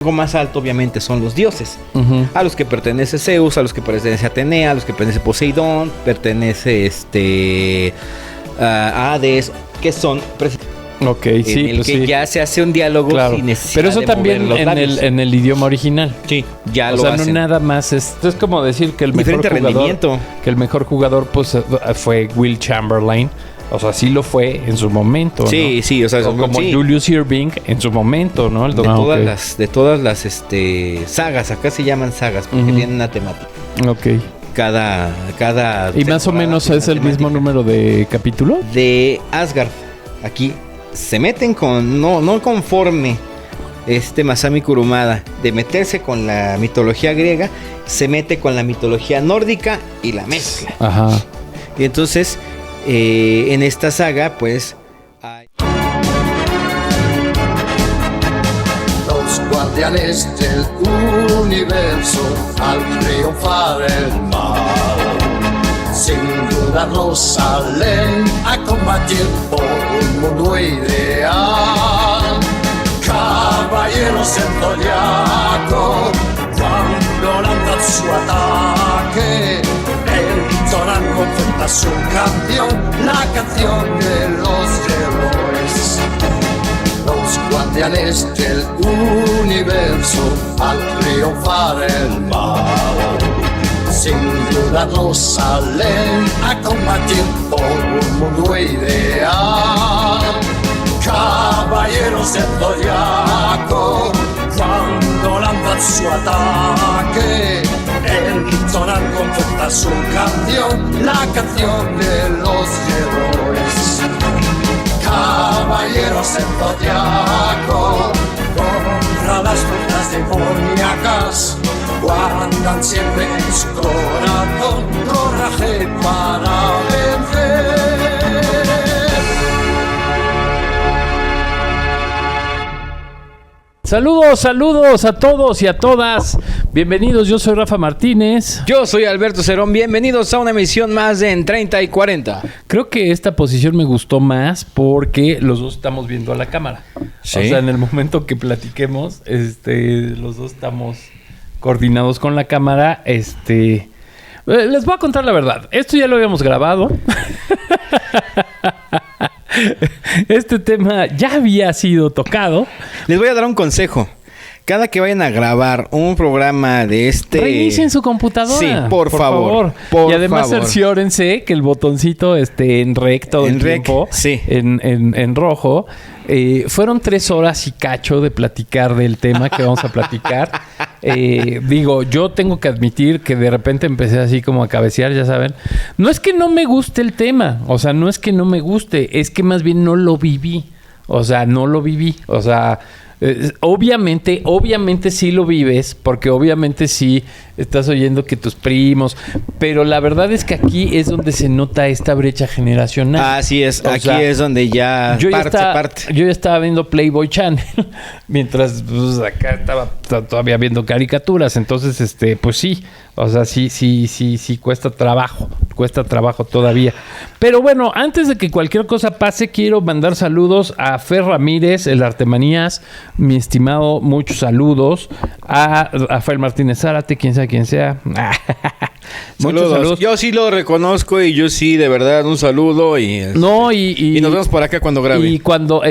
rango más alto obviamente son los dioses, a los que pertenece Zeus, a los que pertenece Atenea, a los que pertenece Poseidón, pertenece a Hades, que son Ok, sí, el pues que sí. ya se hace un diálogo sin necesidad. Pero eso de también mover los labios. en el idioma original. Sí, ya o lo sea, hacen. no nada más es como decir que el Diferente mejor jugador, rendimiento. que el mejor jugador pues fue Will Chamberlain. O sea, sí lo fue en su momento, Sí, ¿no? sí, o sea, como sí. Julius Irving en su momento, ¿no? De todas las sagas, acá se llaman sagas porque tienen una temática. Ok. Cada ¿Y más o menos es el mismo número de capítulo? De Asgard. Aquí se meten con no conforme Masami Kurumada de meterse con la mitología griega, se mete con la mitología nórdica y la mezcla. Ajá. Y entonces en esta saga pues hay... Los guardianes del universo al triunfar el mal, sin dudarlo salen a combatir por un mundo ideal. Caballeros del zodiaco, cuando lanzan su ataque, entonan con fuerza su canción, la canción de los héroes. Los guardianes del universo al triunfar el mal, sin dudarlo salen a combatir por un mundo ideal. Caballeros del zodiaco, cuando lanzan su ataque, entonan con fuerza su canción, la canción de los héroes. Caballeros del zodiaco, contra las fuerzas demoníacas, guardan siempre en su corazón coraje para vencer. Saludos a todos y a todas. Bienvenidos, yo soy Rafa Martínez. Yo soy Alberto Cerón, bienvenidos a una emisión más de En 30 y 40. Creo que esta posición me gustó más porque los dos estamos viendo a la cámara. ¿Sí? O sea, en el momento que platiquemos, los dos estamos coordinados con la cámara. Les voy a contar la verdad. Esto ya lo habíamos grabado. Este tema ya había sido tocado. Les voy a dar un consejo. Cada que vayan a grabar un programa de reinicien su computadora. Sí, por favor. Y además cerciórense que el botoncito esté en rec todo el tiempo. Sí. En rojo. Fueron 3 horas y cacho de platicar del tema que vamos a platicar. Yo tengo que admitir que de repente empecé así como a cabecear, ya saben. No es que no me guste el tema. O sea, no es que no me guste. Es que más bien no lo viví. O sea, obviamente sí lo vives, porque obviamente sí estás oyendo que tus primos, pero la verdad es que aquí es donde se nota esta brecha generacional. Así es, es donde ya parte. Yo ya estaba viendo Playboy Channel, mientras pues, acá estaba todavía viendo caricaturas, entonces pues sí, o sea, sí cuesta trabajo todavía. Pero bueno, antes de que cualquier cosa pase, quiero mandar saludos a Fer Ramírez, el Artemanías, mi estimado, muchos saludos. A Rafael Martínez Zárate, quién sea. Muchos saludos. Yo sí lo reconozco y yo sí, de verdad, un saludo y nos vemos por acá cuando grabe. Y cuando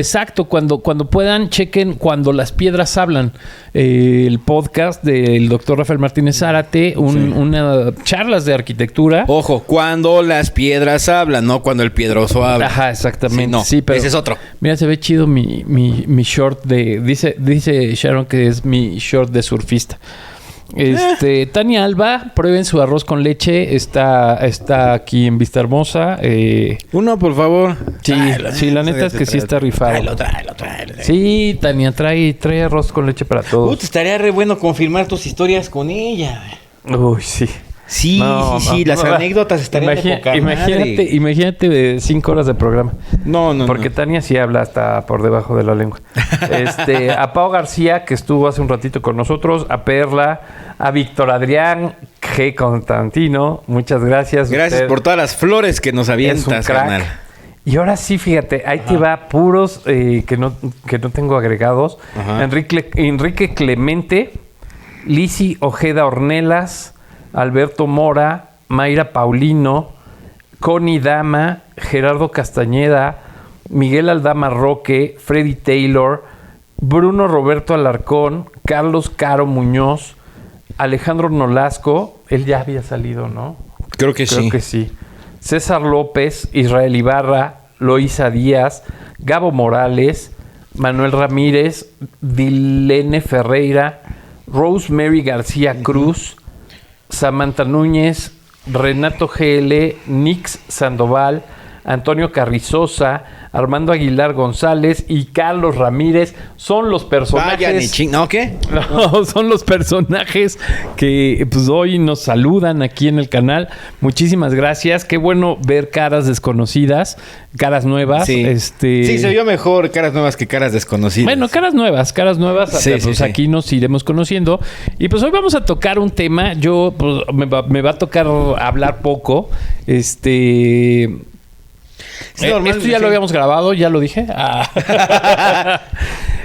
puedan, chequen Cuando las piedras hablan, el podcast del doctor Rafael Martínez Zárate, una charlas de arquitectura. Ojo, cuando las piedras hablan, no cuando el piedroso habla. Ajá, exactamente. Sí, pero ese es otro. Mira, se ve chido mi short de... Dice Sharon que es mi short de surfista. Tania Alba, prueben su arroz con leche. Está aquí en Vista Hermosa. Uno, por favor. Sí, la neta es que sí está rifado. Tráelo. Sí, Tania, trae arroz con leche para todos. Estaría re bueno confirmar tus historias con ella. Uy, sí. Sí, las anécdotas estarían de poca madre. Imagínate 5 horas de programa. No. Porque Tania sí habla hasta por debajo de la lengua. A Pau García, que estuvo hace un ratito con nosotros, a Perla, a Víctor Adrián G. Constantino, muchas gracias. Gracias por todas las flores que nos avientas, carnal. Y ahora sí, fíjate, ahí te va puros que no tengo agregados. Ajá. Enrique Clemente, Lizzy Ojeda Ornelas, Alberto Mora, Mayra Paulino, Connie Dama, Gerardo Castañeda, Miguel Aldama Roque, Freddy Taylor, Bruno Roberto Alarcón, Carlos Caro Muñoz, Alejandro Nolasco, él ya había salido, ¿no? Creo que sí. César López, Israel Ibarra, Loísa Díaz, Gabo Morales, Manuel Ramírez, Dilene Ferreira, Rosemary García Cruz, Samantha Núñez, Renato GL, Nix Sandoval, Antonio Carrizosa, Armando Aguilar González y Carlos Ramírez son los personajes. ¿No qué? No, son los personajes que pues hoy nos saludan aquí en el canal. Muchísimas gracias. Qué bueno ver caras desconocidas, caras nuevas. Sí, sí, se vio mejor caras nuevas que caras desconocidas. Bueno, caras nuevas. Sí, pues aquí nos iremos conociendo. Y pues hoy vamos a tocar un tema. Yo, pues, me va a tocar hablar poco. Es normal, esto ya lo habíamos grabado, ya lo dije.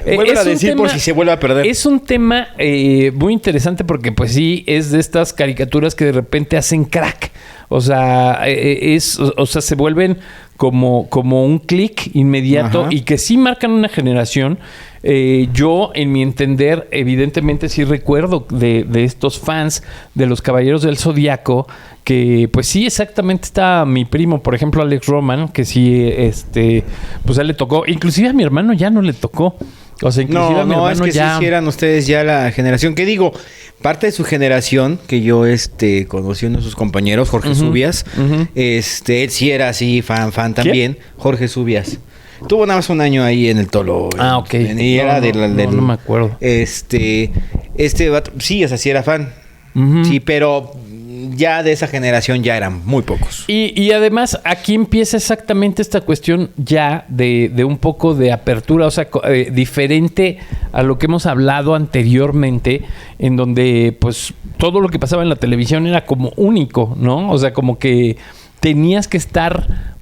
Vuelvo a decir por si se vuelve a perder. Es un tema muy interesante porque pues sí, es de estas caricaturas que de repente hacen crack. O sea, se vuelven como un clic inmediato. Ajá. Y que sí marcan una generación. Yo, en mi entender, evidentemente sí recuerdo de estos fans de los Caballeros del Zodiaco, que pues sí, exactamente está mi primo, por ejemplo, Alex Roman, que sí, pues a él le tocó. Inclusive a mi hermano ya no le tocó. O sea, inclusive a mi hermano es que ya... sí eran ustedes ya la generación, que digo, parte de su generación, que yo conocí uno de sus compañeros, Jorge Subias, él sí era así, fan también. ¿Quién? Jorge Subias. Tuvo nada más un año ahí en el Tolo. Ah, ok. Y era no me acuerdo. Sí, o sea, sí era fan. Sí, pero ya de esa generación ya eran muy pocos. Y además aquí empieza exactamente esta cuestión ya de un poco de apertura, o sea, diferente a lo que hemos hablado anteriormente, en donde pues todo lo que pasaba en la televisión era como único, ¿no? O sea, como que tenías que estar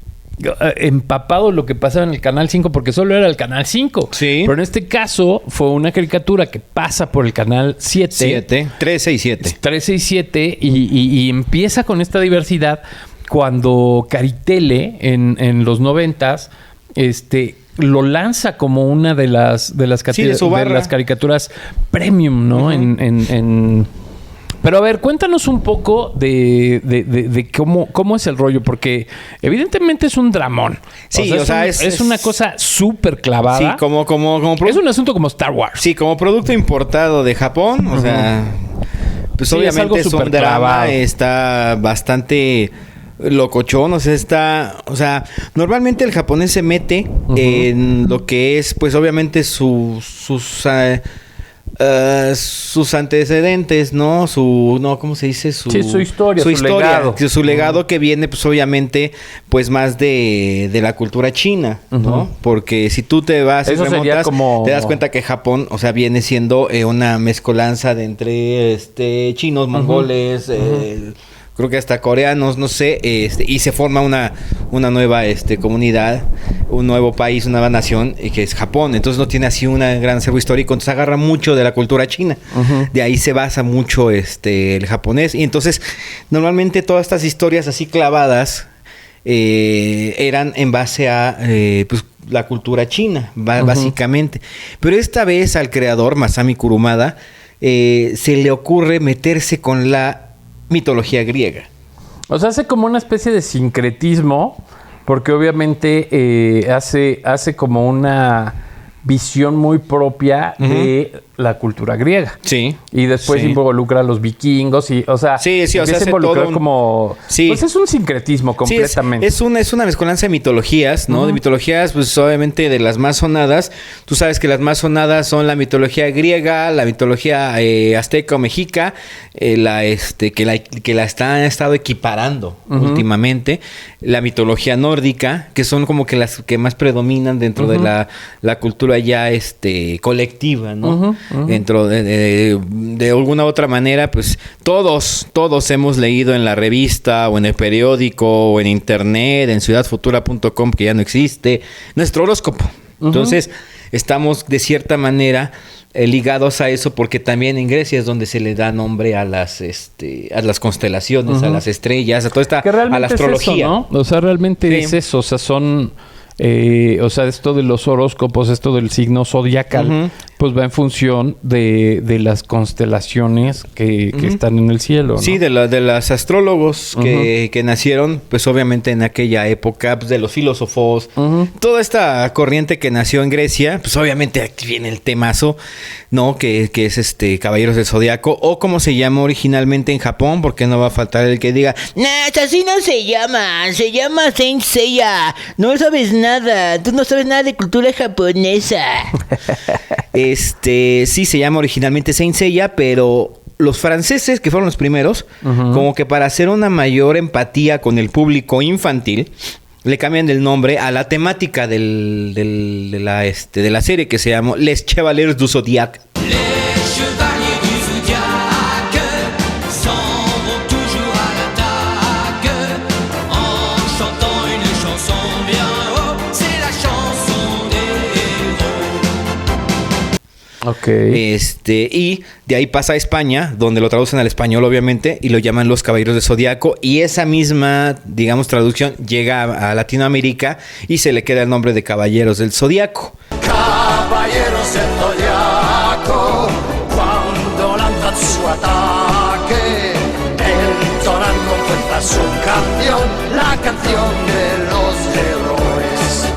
empapado de lo que pasaba en el Canal 5 porque solo era el Canal 5. Sí. Pero en este caso fue una caricatura que pasa por el Canal 7. 13 y 7. 13 y 7 y empieza con esta diversidad cuando Caritele en los 90s lo lanza como una de las caricaturas premium, ¿no? Uh-huh. Pero a ver, cuéntanos un poco de cómo es el rollo, porque evidentemente es un dramón. Sí, es una cosa súper clavada. Sí, como es un asunto como Star Wars. Sí, como producto importado de Japón, o sea, pues sí, obviamente es un drama, está bastante locochón, o sea, normalmente el japonés se mete en lo que es, pues obviamente sus antecedentes, ¿no? ¿Cómo se dice? Su historia, su legado. Su legado que viene, pues, obviamente, pues, más de la cultura china, ¿no? Porque si tú te vas y remontas, te das cuenta que Japón, o sea, viene siendo una mezcolanza de entre chinos, mongoles, creo que hasta coreanos, no sé, y se forma una nueva comunidad, un nuevo país, una nueva nación, que es Japón. Entonces no tiene así un gran acervo histórico, entonces agarra mucho de la cultura china. De ahí se basa mucho el japonés. Y entonces, normalmente todas estas historias así clavadas eran en base a pues, la cultura china, básicamente. Pero esta vez al creador, Masami Kurumada, se le ocurre meterse con la mitología griega. O sea, hace como una especie de sincretismo, porque obviamente hace como una visión muy propia de la cultura griega. Sí. Y después involucra a los vikingos y, o sea, empieza a involucrar como... Sí. Pues es un sincretismo completamente. Sí, es una mezcolanza de mitologías, ¿no? De mitologías, pues obviamente de las más sonadas. Tú sabes que las más sonadas son la mitología griega, la mitología azteca o mexica, que la han estado equiparando últimamente. La mitología nórdica, que son como que las que más predominan dentro de la cultura ya colectiva, ¿no? dentro de alguna otra manera, pues todos hemos leído en la revista o en el periódico o en internet, en ciudadfutura.com, que ya no existe, nuestro horóscopo. Entonces, estamos de cierta manera ligados a eso, porque también en Grecia es donde se le da nombre a las constelaciones, a las estrellas, a toda esta, a la astrología. Es eso, ¿no? O sea, realmente es eso, o sea, son... o sea, esto de los horóscopos, esto del signo zodiacal, pues va en función de las constelaciones que están en el cielo, ¿no? Sí, de las astrólogos que nacieron, pues obviamente en aquella época, pues, de los filósofos, toda esta corriente que nació en Grecia, pues obviamente aquí viene el temazo, ¿no? Que es Caballeros del Zodiaco, o como se llama originalmente en Japón, porque no va a faltar el que diga, nah, así no se llama Saint Seiya, no sabes nada, tú no sabes nada de cultura japonesa. Sí se llama originalmente Saint Seiya, pero los franceses, que fueron los primeros, como que para hacer una mayor empatía con el público infantil, le cambian el nombre a la temática de la serie, que se llamó Les Chevaliers du Zodiaque. Les chevaliers du zodiaque s'en vont toujours à l'attaque en chantant une chanson bien haut, c'est la chanson des héros. Ok. Y de ahí pasa a España, donde lo traducen al español, obviamente, y lo llaman Los Caballeros del Zodiaco. Y esa misma, digamos, traducción llega a Latinoamérica y se le queda el nombre de Caballeros del Zodiaco. Caballeros del Zodiaco, cuando lanzan su ataque, entonan con fuerza su canción, la canción de los héroes.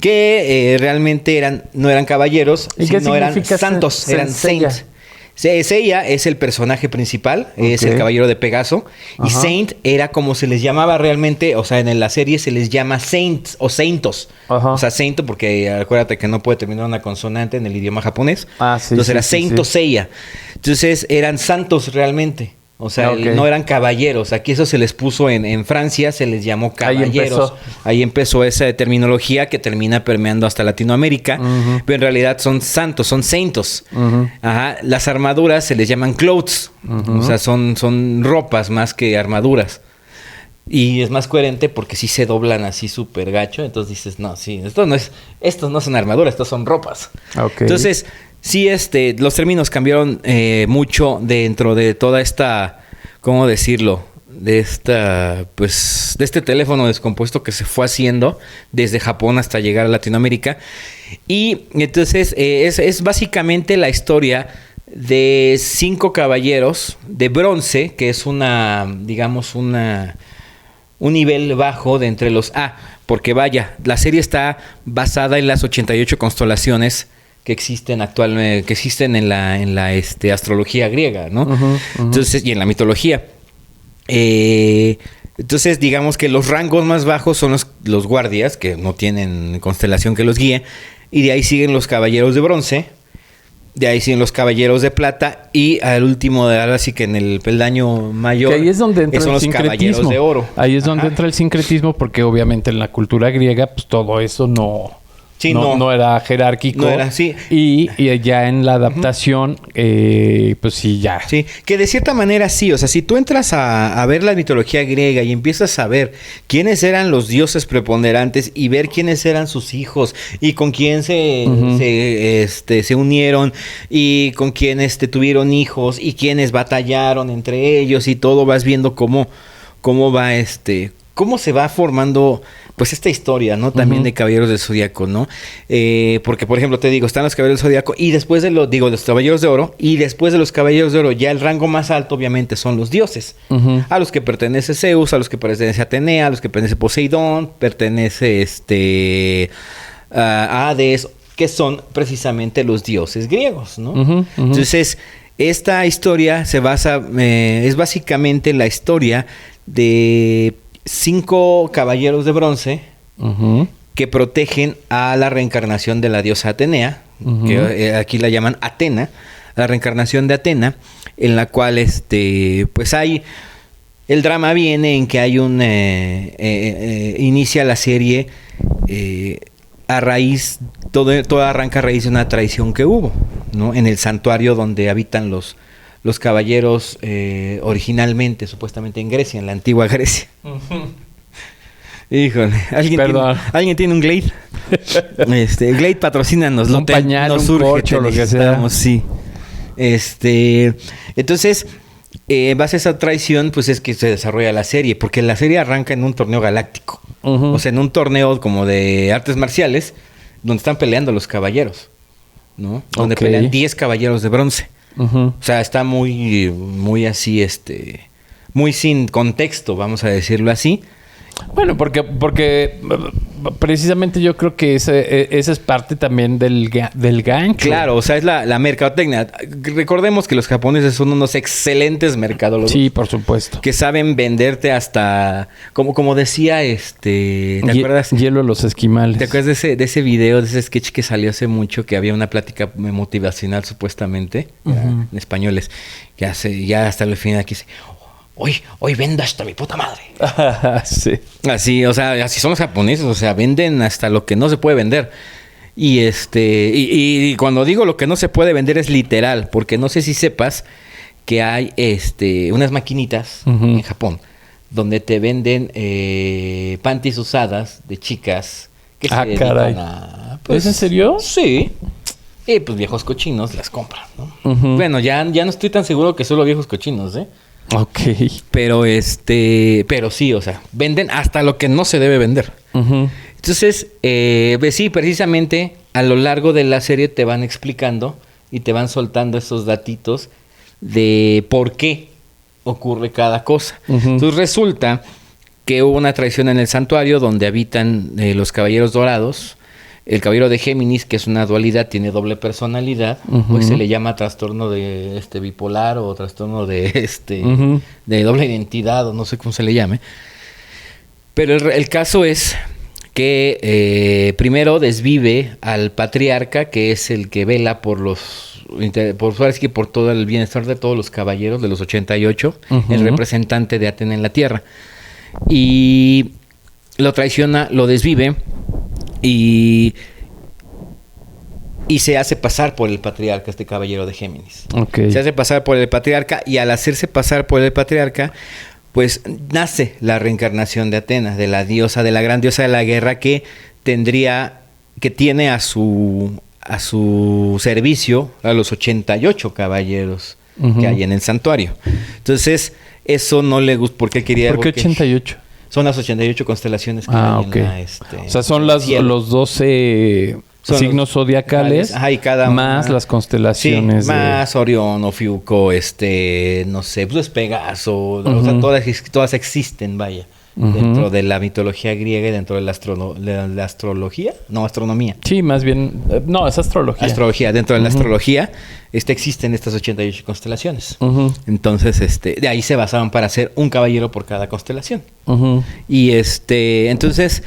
Que realmente no eran caballeros, sino eran santos, eran saints. Seiya es el personaje principal, es el caballero de Pegaso. Y Saint era como se les llamaba realmente, o sea, en la serie se les llama Saints o Saintos. O sea, Sainto, porque acuérdate que no puede terminar una consonante en el idioma japonés. Entonces era Sainto Seiya. Entonces eran santos realmente. O sea, no eran caballeros. Aquí eso se les puso en Francia, se les llamó caballeros. Ahí empezó esa terminología que termina permeando hasta Latinoamérica. Pero en realidad son santos, son saintos. Las armaduras se les llaman clothes. O sea, son ropas más que armaduras. Y es más coherente porque sí se doblan así súper gacho. Entonces dices, no, sí, estos no son armaduras, estos son ropas. Entonces... sí, los términos cambiaron mucho dentro de toda esta, ¿cómo decirlo? De este teléfono descompuesto que se fue haciendo desde Japón hasta llegar a Latinoamérica. Y entonces es básicamente la historia de 5 caballeros de bronce, que es un nivel bajo de entre los porque vaya, la serie está basada en las 88 constelaciones que existen actualmente, que existen en la astrología griega, ¿no? Entonces, y en la mitología. Entonces, digamos que los rangos más bajos son los guardias, que no tienen constelación que los guíe, y de ahí siguen los caballeros de bronce, de ahí siguen los caballeros de plata, y al último, ahora sí que en el peldaño mayor, que ahí es donde entra son el los caballeros de oro. Ahí es donde entra el sincretismo, porque obviamente en la cultura griega, pues todo eso no era jerárquico. No era así. Y ya en la adaptación, pues sí, ya. Sí, que de cierta manera sí. O sea, si tú entras a ver la mitología griega y empiezas a ver quiénes eran los dioses preponderantes y ver quiénes eran sus hijos y con quién se unieron y con quién tuvieron hijos y quiénes batallaron entre ellos y todo, vas viendo cómo va cómo se va formando pues esta historia, ¿no? También de Caballeros del Zodiaco, ¿no? Porque, por ejemplo, te digo, están los Caballeros del Zodiaco y después los Caballeros de Oro, y después de los Caballeros de Oro, ya el rango más alto, obviamente, son los dioses. A los que pertenece Zeus, a los que pertenece Atenea, a los que pertenece Poseidón, pertenece a Hades, que son precisamente los dioses griegos, ¿no? Entonces, esta historia se basa, es básicamente la historia de 5 caballeros de bronce que protegen a la reencarnación de la diosa Atenea, que aquí la llaman Atena, la reencarnación de Atena, en la cual pues hay... El drama viene en que hay inicia la serie todo arranca a raíz de una traición que hubo, ¿no? En el santuario donde habitan los caballeros originalmente, supuestamente en Grecia, en la antigua Grecia. Híjole, ¿alguien tiene un Glade? Glade, patrocínanos. Un pañal, un corcho, lo que sea. Sí. Entonces, en base a esa traición, pues es que se desarrolla la serie, porque la serie arranca en un torneo galáctico. O sea, en un torneo como de artes marciales, donde están peleando los caballeros, ¿no? Donde pelean 10 caballeros de bronce. O sea, está muy, muy así, muy sin contexto, vamos a decirlo así. Bueno, porque precisamente yo creo que esa es parte también del gancho. Claro, o sea, es la mercadotecnia. Recordemos que los japoneses son unos excelentes mercadólogos. Sí, por supuesto. Que saben venderte hasta... Como decía, ¿te acuerdas? Hielo a los esquimales. ¿Te acuerdas de ese video, de ese sketch que salió hace mucho, que había una plática motivacional supuestamente, en españoles, que ya hasta el final aquí dice... Hoy vendo hasta mi puta madre. Sí. Así, o sea, así son los japoneses, o sea, venden hasta lo que no se puede vender. Y cuando digo lo que no se puede vender es literal, porque no sé si sepas que hay unas maquinitas en Japón donde te venden panties usadas de chicas que se dedican caray. ¿Es en serio? Sí. Y pues viejos cochinos las compran, ¿no? Bueno, ya no estoy tan seguro que solo viejos cochinos, ¿eh? Ok. Pero pero sí, o sea, venden hasta lo que no se debe vender. Entonces, pues sí, precisamente a lo largo de la serie te van explicando y te van soltando esos datitos de por qué ocurre cada cosa. Entonces resulta que hubo una traición en el santuario donde habitan los caballeros dorados. El caballero de Géminis, que es una dualidad, tiene doble personalidad, pues se le llama trastorno de bipolar o trastorno de de doble identidad o no sé cómo se le llame. Pero el caso es que primero desvive al patriarca, que es el que vela por por todo el bienestar de todos los caballeros de los 88, el representante de Atena en la Tierra. Y lo traiciona, lo desvive. Y se hace pasar por el patriarca, este caballero de Géminis. Okay. Se hace pasar por el patriarca y al hacerse pasar por el patriarca, pues nace la reencarnación de Atena, de la diosa, de la gran diosa de la guerra que tiene a su servicio a los 88 caballeros que hay en el santuario. Entonces, eso no le gusta porque quería... ¿Por qué 88? Son las 88 constelaciones que hay okay. en o sea, son los 12 signos zodiacales y cada más las constelaciones. Sí, más Orión, Ofiuco, no sé, pues Pegaso, o sea, todas existen, vaya, dentro de la mitología griega y dentro de la astrología, no, astronomía. Sí, más bien, no, es astrología. Astrología, dentro de la astrología existen estas 88 constelaciones. Entonces, de ahí se basaban para hacer un caballero por cada constelación. Y entonces,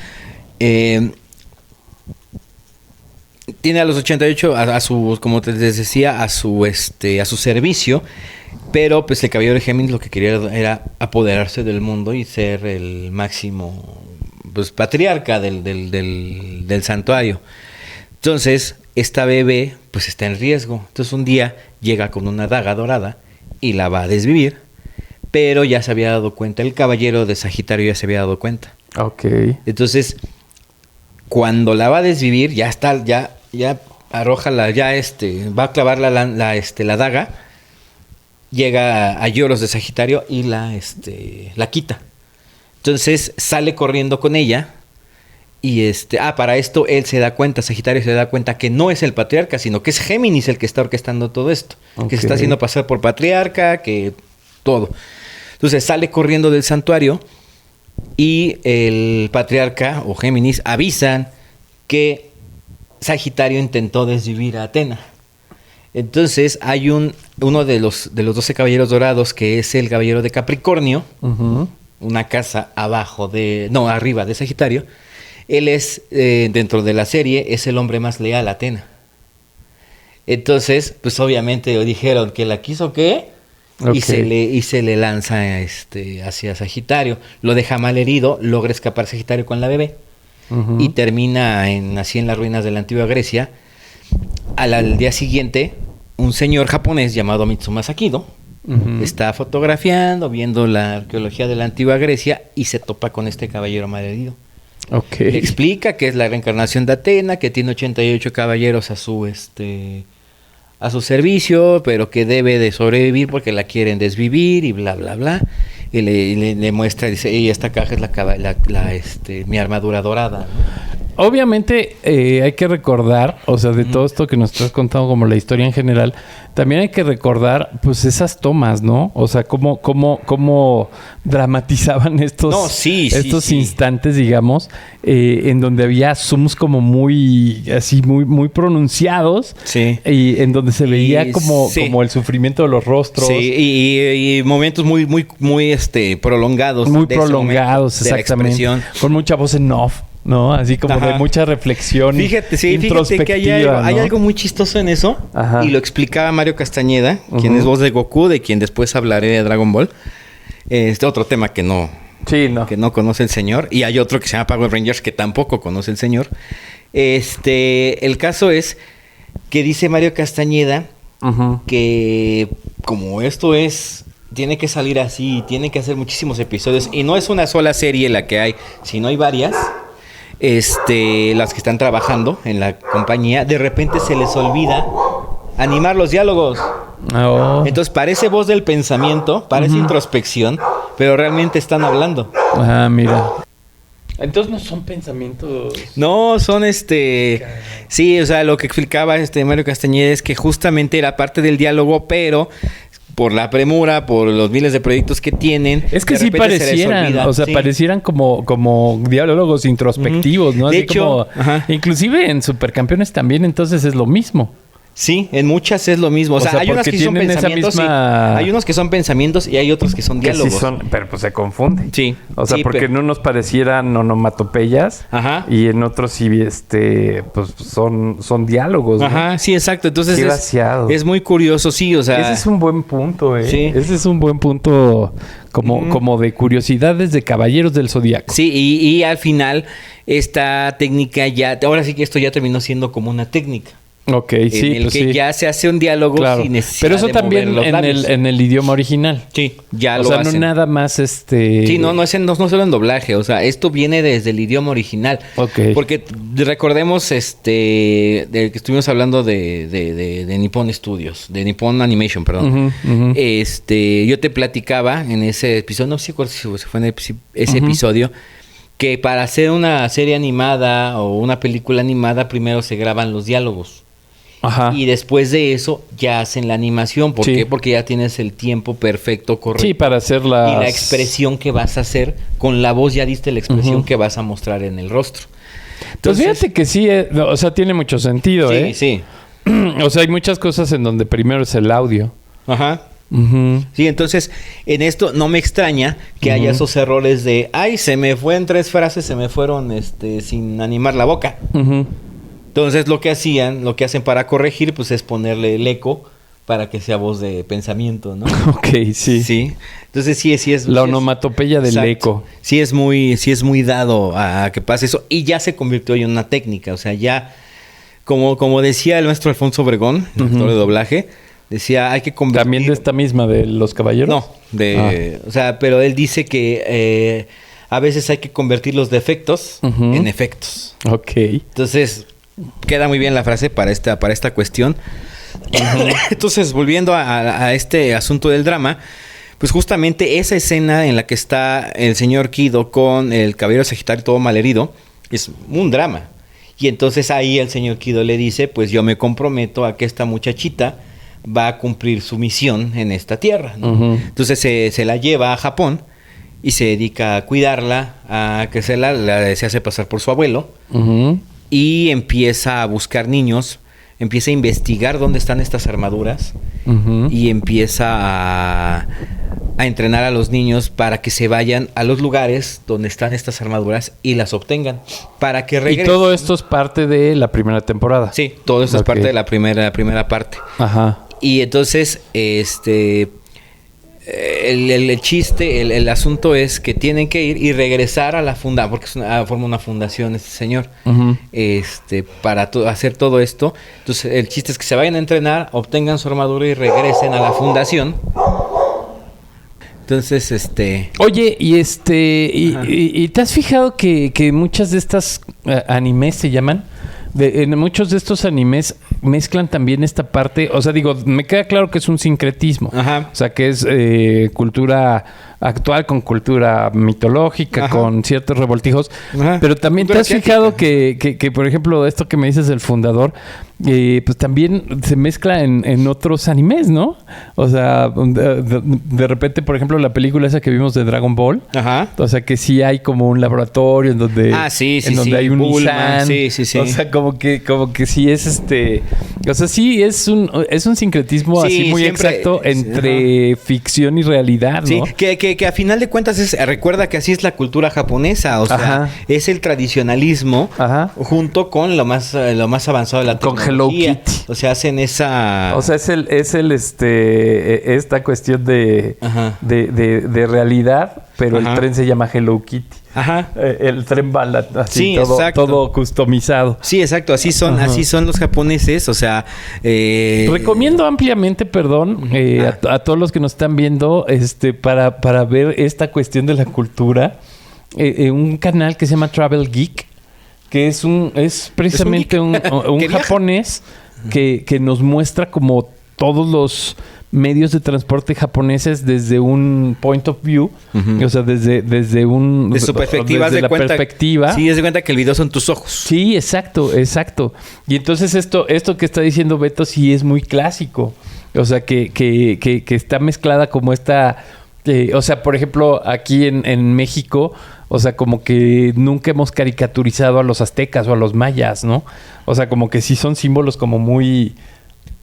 tiene a los 88 a su, como les decía, a su servicio, pero pues el caballero de Géminis lo que quería era apoderarse del mundo y ser el máximo pues patriarca del santuario. Entonces, esta bebé pues está en riesgo. Entonces un día llega con una daga dorada y la va a desvivir, pero ya se había dado cuenta, el caballero de Sagitario ya se había dado cuenta. Ok. Entonces, cuando la va a desvivir, ya arroja va a clavar la daga, llega a Lloros de Sagitario y la quita. Entonces sale corriendo con ella y para esto él se da cuenta, Sagitario se da cuenta que no es el patriarca, sino que es Géminis el que está orquestando todo esto, que se está haciendo pasar por patriarca, que todo. Entonces sale corriendo del santuario y el patriarca o Géminis avisan que Sagitario intentó desvivir a Atena. Entonces hay uno de los 12 caballeros dorados, que es el caballero de Capricornio, una casa arriba de Sagitario. Él es, dentro de la serie, es el hombre más leal a Atena. Entonces, pues obviamente dijeron que la quiso, ¿qué? Okay. Y se le lanza hacia Sagitario. Lo deja mal herido, logra escapar Sagitario con la bebé. Y termina así en las ruinas de la antigua Grecia. Al día siguiente, un señor japonés llamado Mitsuma Sakido Ujú. está fotografiando, viendo la arqueología de la antigua Grecia y se topa con este caballero malherido. Ok. Le explica que es la reencarnación de Atena, que tiene 88 caballeros a su servicio, pero que debe de sobrevivir porque la quieren desvivir y bla bla bla. Y le muestra, dice, y esta caja es mi armadura dorada, ¿no? Obviamente hay que recordar, o sea, de todo esto que nos estás contando como la historia en general, también hay que recordar pues esas tomas, ¿no? O sea, cómo dramatizaban estos, No, sí, sí. instantes, digamos, en donde había zooms como muy pronunciados. Sí. Y en donde se veía como el sufrimiento de los rostros. Sí, y momentos muy prolongados. Muy de ese prolongados, momento, de la exactamente. expresión. Con mucha voz en off, ¿no? Así como Ajá. de mucha reflexión. Fíjate que introspectiva, hay ¿no? algo muy chistoso en eso. Ajá. Y lo explicaba Mario Castañeda, quien Ujú. es voz de Goku, de quien después hablaré de Dragon Ball. Otro tema que no conoce el señor. Y hay otro que se llama Power Rangers que tampoco conoce el señor. El caso es que dice Mario Castañeda Ujú. que como tiene que salir así, tiene que hacer muchísimos episodios y no es una sola serie la que hay, sino hay varias. Las que están trabajando en la compañía, de repente se les olvida animar los diálogos. Oh. Entonces parece voz del pensamiento, parece introspección, pero realmente están hablando. Ah, mira. Entonces no son pensamientos. No, son sí, o sea, lo que explicaba Mario Castañeda es que justamente era parte del diálogo, pero por la premura, por los miles de proyectos que tienen. Es que de sí repente se les parecieran, olvida. o sea, Sí. parecieran como diálogos introspectivos, ¿no? De Así hecho, como, ajá. inclusive en Supercampeones también, entonces es lo mismo. Sí, en muchas es lo mismo. O sea, hay unas porque que son tienen esa pensamientos, misma- hay unos que son pensamientos y hay otros que son Que sí diálogos. son, pero pues se confunde. Sí. O sea, Sí, porque pero- en unos parecieran onomatopeyas Ajá. y en otros sí, pues son diálogos, ¿no? Ajá, sí, exacto. Entonces Qué vaciado. es muy curioso, sí, o sea. Ese es un buen punto, ¿eh? Sí. Ese es un buen punto como de curiosidades de Caballeros del Zodíaco. Sí, y al final esta técnica ahora sí que esto ya terminó siendo como una técnica. Ok, sí, en el pues que sí. ya se hace un diálogo Claro. sin necesidad Pero eso de también mover los labios. en el idioma original. Sí, ya O lo sea, hacen. no nada más Sí, no solo en doblaje, o sea, esto viene desde el idioma original. Ok. Porque recordemos de que estuvimos hablando de Nippon Studios, de Nippon Animation, perdón. Ujú, ujú. Yo te platicaba en ese episodio, no sé si fue en ese episodio, que para hacer una serie animada o una película animada primero se graban los diálogos. Ajá. Y después de eso ya hacen la animación. ¿Por Sí. qué? Porque ya tienes el tiempo perfecto, correcto. Sí, para hacer Y las... la expresión que vas a hacer con la voz ya diste la expresión Ujú. que vas a mostrar en el rostro. Pues Entonces, fíjate que sí, o sea, tiene mucho sentido, sí, ¿eh? sí. O sea, hay muchas cosas en donde primero es el audio. Ajá. Ujú. Sí, entonces en esto no me extraña que haya esos errores de, ay, se me fue en 3 frases, se me fueron sin animar la boca. Ujú. Entonces lo que hacen para corregir, pues es ponerle el eco para que sea voz de pensamiento, ¿no? Ok, sí. Sí. Entonces sí es La onomatopeya del exacto. eco. Sí es muy dado a que pase eso y ya se convirtió en una técnica, o sea, ya como decía el maestro Alfonso Obregón, el actor de doblaje, decía, hay que convertir. ¿También de esta misma de los caballeros? No, o sea, pero él dice que a veces hay que convertir los defectos Ujú. en efectos. Ok. Entonces, queda muy bien la frase para esta cuestión. Entonces, volviendo a este asunto del drama, pues justamente esa escena en la que está el señor Kido con el caballero Sagitario todo malherido es un drama. Y entonces ahí el señor Kido le dice, pues yo me comprometo a que esta muchachita va a cumplir su misión en esta tierra, ¿no? Ujú. Entonces se la lleva a Japón y se dedica a cuidarla, a crecerla, se hace pasar por su abuelo. Ujú. Y empieza a buscar niños, empieza a investigar dónde están estas armaduras Ujú. y empieza a entrenar a los niños para que se vayan a los lugares donde están estas armaduras y las obtengan, para que Y regresen. todo esto es parte de la primera temporada. Sí, todo esto Ok. es parte de la primera parte. Ajá. Y entonces, el chiste, el asunto es que tienen que ir y regresar a la fundación, porque forma una fundación este señor, para hacer todo esto. Entonces, el chiste es que se vayan a entrenar, obtengan su armadura y regresen a la fundación. Entonces, Oye, y ¿te has fijado que muchas de estas animes se llaman? En muchos de estos animes mezclan también esta parte, o sea, digo, me queda claro que es un sincretismo, Ajá. o sea, que es cultura actual con cultura mitológica, Ajá. con ciertos revoltijos, Ajá. pero también Cultura te has fijado que, por ejemplo, esto que me dices del fundador, pues también se mezcla en otros animes, ¿no? O sea, de repente, por ejemplo, la película esa que vimos de Dragon Ball, Ajá. o sea, que sí hay como un laboratorio en donde, Sí, en donde hay un Bulma, Nissan. sí. O sea, como que sí es o sea, sí es un sincretismo Sí, así muy siempre, exacto entre ficción y realidad, ¿no? Sí, que a final de cuentas recuerda que así es la cultura japonesa, o sea, Ajá. es el tradicionalismo Ajá. junto con lo más avanzado de la Con tecnología. Hello Kitty. O sea, hacen esa... O sea, esta cuestión Ajá. de realidad, pero Ajá. el tren se llama Hello Kitty. Ajá. El tren bala, así, Sí, todo, exacto. todo customizado. Sí, exacto, así Ajá. son los japoneses, o sea... Recomiendo ampliamente, perdón, a todos los que nos están viendo, para ver esta cuestión de la cultura, un canal que se llama Travel Geek, que es precisamente un que viaja. japonés que nos muestra como todos los medios de transporte japoneses desde un point of view, o sea, desde un... de su perspectiva, desde la perspectiva. Sí, haz de cuenta que el video son tus ojos. Sí, exacto. Y entonces esto que está diciendo Beto sí es muy clásico. O sea, que está mezclada como esta... o sea, por ejemplo, aquí en México, o sea, como que nunca hemos caricaturizado a los aztecas o a los mayas, ¿no? O sea, como que sí son símbolos como muy...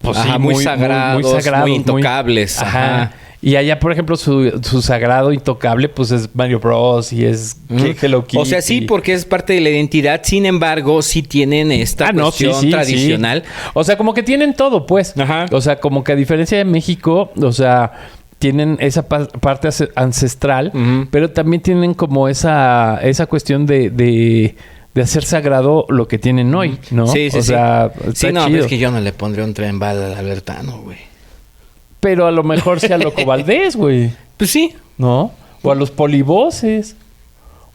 Pues Ajá, sí, muy sagrados, muy intocables. Ajá. Y allá, por ejemplo, su sagrado intocable, pues es Mario Bros. Y es Hello Kitty. O sea, sí, porque es parte de la identidad. Sin embargo, sí tienen esta cuestión tradicional. Sí. O sea, como que tienen todo, pues. Ajá. O sea, como que a diferencia de México, o sea, tienen esa parte ancestral, pero también tienen como esa cuestión de hacer sagrado lo que tienen hoy, ¿no? Sí, o sea, sí, está no, chido. pero es que yo no le pondría un tren bala al Albertano, güey. Pero a lo mejor sea Loco Valdés, güey. Pues sí. ¿No? O a los polivoces.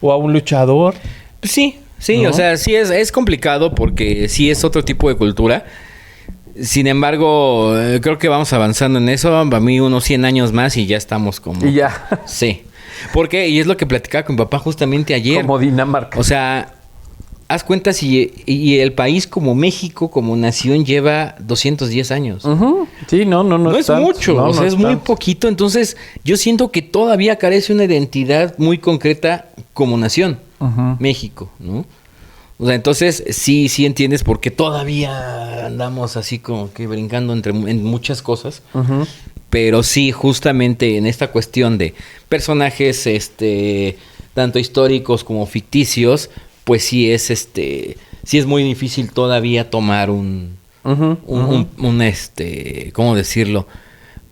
O a un luchador. Pues sí, ¿no? O sea, sí es complicado porque sí es otro tipo de cultura. Sin embargo, creo que vamos avanzando en eso. A mí unos 100 años más y ya estamos como... Y ya. Sí. Porque, y es lo que platicaba con mi papá justamente ayer. Como Dinamarca. O sea, haz cuenta y el país como México, como nación, lleva 210 años. Sí, no No es tanto. mucho, No, o sea, no es muy tanto. poquito. Entonces, yo siento que todavía carece una identidad muy concreta como nación, México, ¿no? O sea, entonces sí entiendes por qué todavía andamos así como que brincando en muchas cosas. Pero sí, justamente en esta cuestión de personajes, tanto históricos como ficticios, pues sí es muy difícil todavía tomar ¿cómo decirlo?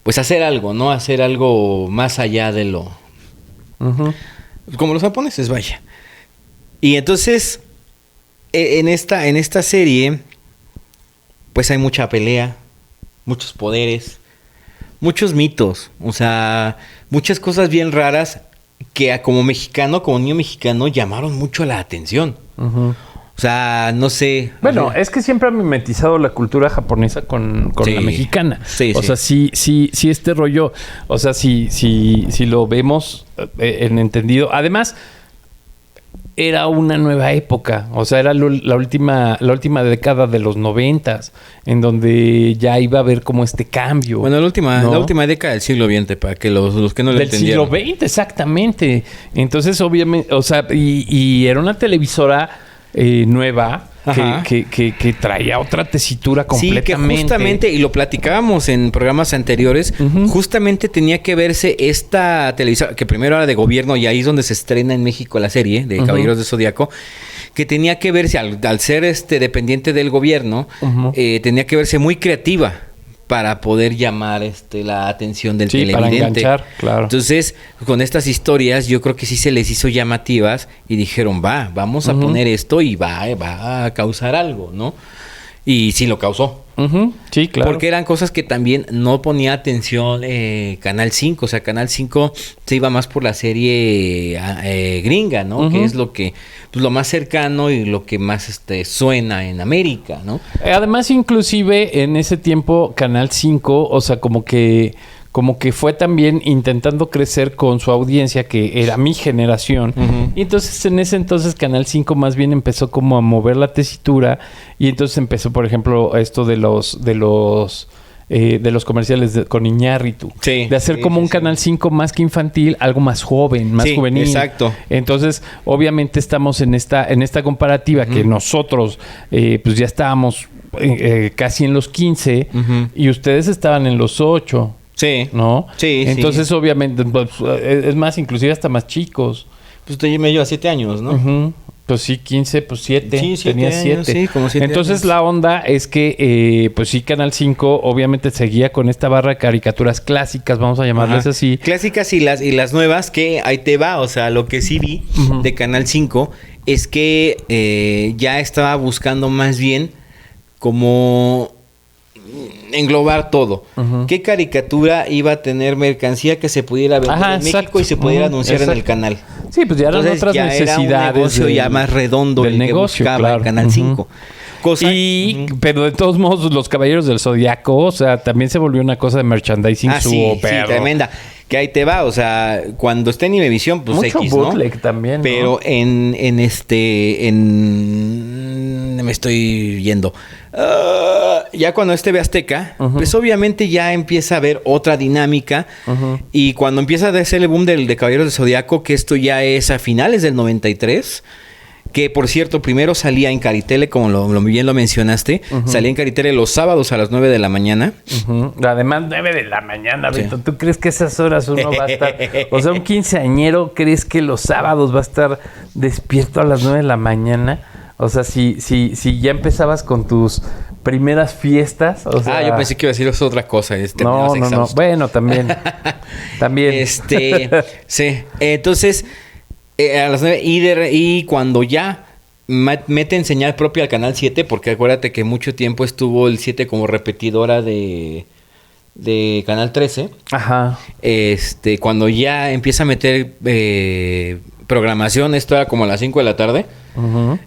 Pues hacer algo, ¿no? Hacer algo más allá de lo... Como los japoneses, vaya. Y entonces, en esta serie, pues hay mucha pelea, muchos poderes, muchos mitos, o sea, muchas cosas bien raras que como mexicano, como niño mexicano, llamaron mucho la atención. O sea, no sé. Bueno, o sea, es que siempre ha mimetizado la cultura japonesa con Sí. la mexicana. Sí, o sí. sea, sí este rollo, o sea, si lo vemos en entendido. Además, era una nueva época. O sea, era la última década de los 90s, en donde ya iba a haber como este cambio. bueno, la última década del siglo XX, para que los que no lo Del siglo entendieron. XX, exactamente. Entonces, obviamente, o sea, y era una televisora nueva Ajá. que traía otra tesitura Sí, completamente. que justamente, y lo platicábamos en programas anteriores, justamente tenía que verse esta televisora, que primero era de gobierno y ahí es donde se estrena en México la serie de Caballeros del Zodiaco, que tenía que verse, al ser dependiente del gobierno, tenía que verse muy creativa para poder llamar la atención del Sí, para televidente. enganchar, claro. Entonces, con estas historias, yo creo que sí se les hizo llamativas y dijeron, vamos a poner esto y va a causar algo, ¿no? Y sí lo causó. Ujú, sí, claro. Porque eran cosas que también no ponía atención Canal 5. O sea, Canal 5 se iba más por la serie gringa, ¿no? Ujú. Que es lo que, pues, lo más cercano y lo que más suena en América, ¿no? Además, inclusive en ese tiempo Canal 5, o sea, como que fue también intentando crecer con su audiencia, que era mi generación. Ujú. Y entonces en ese entonces Canal 5 más bien empezó como a mover la tesitura, y entonces empezó, por ejemplo, esto de los comerciales con Iñárritu. Sí, de hacer sí, como sí, un sí. Canal 5 más que infantil, algo más joven, más Sí, juvenil. exacto. Entonces, obviamente estamos en esta comparativa que nosotros pues ya estábamos casi en los 15 Ujú. y ustedes estaban en los 8. Sí. ¿No? Sí, Entonces, obviamente, pues, es más, inclusive hasta más chicos. Pues me lleva 7 años, ¿no? Ujú. Pues sí, 15, pues 7. Sí, 7 Tenía años, 7. sí, como 7 Entonces, años. la onda es que, pues sí, Canal 5 obviamente seguía con esta barra de caricaturas clásicas, vamos a llamarles Ajá. así. Clásicas y las nuevas, que ahí te va. O sea, lo que sí vi Ujú. de Canal 5 es que ya estaba buscando más bien como englobar todo. Ujú. ¿Qué caricatura iba a tener mercancía que se pudiera vender Ajá, en México exacto. y se pudiera Ujú, anunciar en el exacto. canal? Sí, pues ya eran Entonces, otras ya necesidades. era un negocio ya más redondo del el que negocio, buscaba claro. el Canal Ujú. 5. Cosa, Y, Ujú. pero de todos modos, los Caballeros del Zodiaco, o sea, también se volvió una cosa de merchandising Sí, súper. tremenda. Que ahí te va, o sea, cuando esté en Imevisión, pues Mucho X, ¿no? bootleg también, ¿no? Pero me estoy yendo. Ya cuando ve Azteca, Ujú. pues obviamente ya empieza a haber otra dinámica. Ujú. Y cuando empieza a hacer el boom de Caballeros del Zodiaco, que esto ya es a finales del 93, que por cierto, primero salía en Caritele, como bien lo mencionaste, salía en Caritele los sábados a las 9 de la mañana. Ujú. Además, 9 de la mañana, Sí. Beto. ¿Tú crees que esas horas uno va a estar? O sea, un quinceañero, ¿crees que los sábados va a estar despierto a las 9 de la mañana? O sea, si ya empezabas con tus primeras fiestas, o sea... Yo pensé que iba a decir otra cosa. No. Bueno, también. También. Sí. Entonces, a las 9, y cuando ya meten señal propia al Canal 7, porque acuérdate que mucho tiempo estuvo el 7 como repetidora de Canal 13. Ajá. Cuando ya empieza a meter programación, esto era como a las 5 de la tarde. Ujú.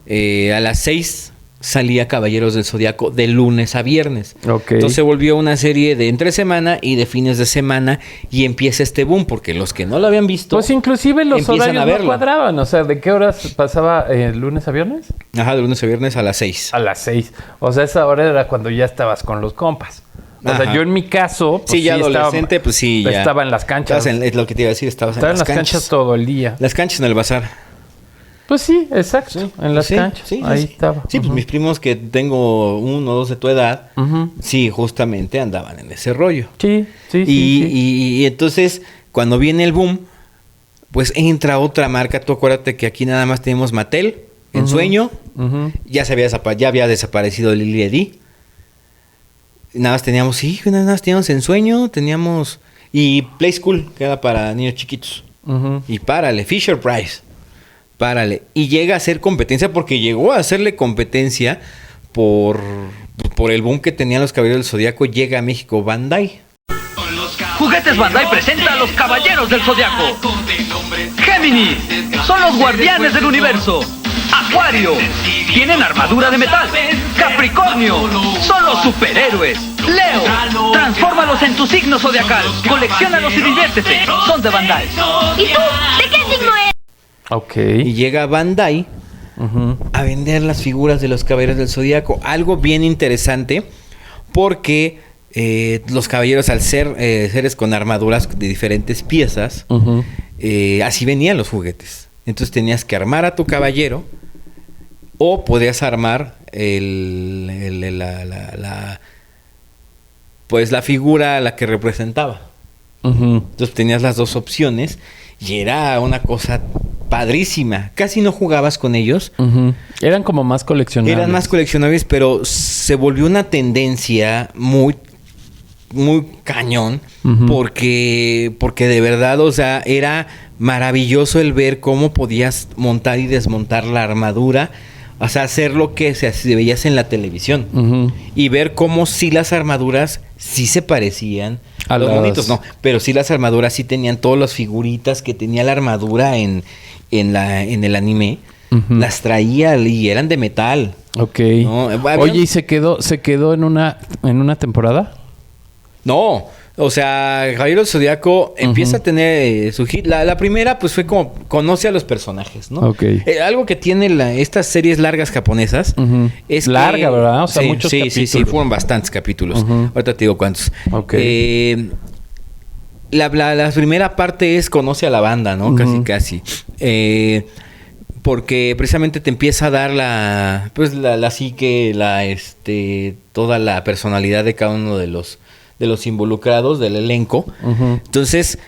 A las 6 salía Caballeros del Zodiaco de lunes a viernes. Ok. Entonces se volvió una serie de entre semana y de fines de semana y empieza este boom porque los que no lo habían visto Pues inclusive los empiezan horarios a no verlo. cuadraban. O sea, ¿de qué horas pasaba lunes a viernes? Ajá, de lunes a viernes a las 6. A las 6. O sea, esa hora era cuando ya estabas con los compas. O sea, Ajá. yo en mi caso... pues, Sí, ya adolescente, pues sí, ya. Estaba en las canchas. Es lo que te iba a decir, estabas Estaba en las canchas. todo el día. Las canchas en el bazar. Pues sí, exacto. En las Sí, canchas. sí, Ahí sí. estaba. Sí, pues Ujú. mis primos que tengo 1 o 2 de tu edad, Ujú. sí, justamente andaban en ese rollo. Sí. Y entonces, cuando viene el boom, pues entra otra marca. Tú acuérdate que aquí nada más tenemos Mattel, En Ujú. Sueño. Ujú. Ya había desaparecido Lily Eddy. Nada más teníamos En Sueño, teníamos... Y Play School, que era para niños chiquitos. Ujú. Y párale, Fisher Price. Párale. Y llega a hacer competencia porque llegó a hacerle competencia por el boom que tenían los Caballeros del Zodiaco. Llega a México Bandai. Juguetes Bandai presenta a los Caballeros del Zodiaco. Géminis, son los guardianes del universo. Acuario, tienen armadura de metal. Capricornio, son los superhéroes. Leo, transfórmalos en tu signo zodiacal. Colecciónalos y diviértete. Son de Bandai. ¿Y tú? ¿De qué signo eres? Ok. Y llega Bandai Ujú. a vender las figuras de los Caballeros del Zodiaco. Algo bien interesante porque los caballeros, al ser seres con armaduras de diferentes piezas, Ujú. así venían los juguetes. Entonces tenías que armar a tu caballero o podías armar la figura a la que representaba. Ujú. Entonces tenías las dos opciones y era una cosa padrísima. Casi no jugabas con ellos. Ujú. Eran como más coleccionables. Eran más coleccionables, pero se volvió una tendencia muy muy cañón, Ujú. porque de verdad, o sea, era maravilloso el ver cómo podías montar y desmontar la armadura, o sea, hacer lo que se veías en la televisión. Ujú. Y ver cómo sí las armaduras sí se parecían A los las- monitos, no, pero sí las armaduras sí tenían todas las figuritas que tenía la armadura en el anime. Ujú. Las traía y eran de metal. Ok. No, había- Oye, ¿y se quedó en una temporada? No, o sea, Caballero del Zodiaco empieza a tener su hit. La primera, pues fue como conoce a los personajes, ¿no? Ok. Algo que tiene estas series largas japonesas Ujú. es Larga, que- ¿verdad? O sea, sí, muchos sí, capítulos. Sí, fueron bastantes capítulos. Ujú. Ahorita te digo cuántos. Ok. La primera parte es conoce a la banda, ¿no? Ujú. Casi. Porque precisamente te empieza a dar la psique, toda la personalidad de cada uno de los involucrados del elenco. Ujú. Entonces,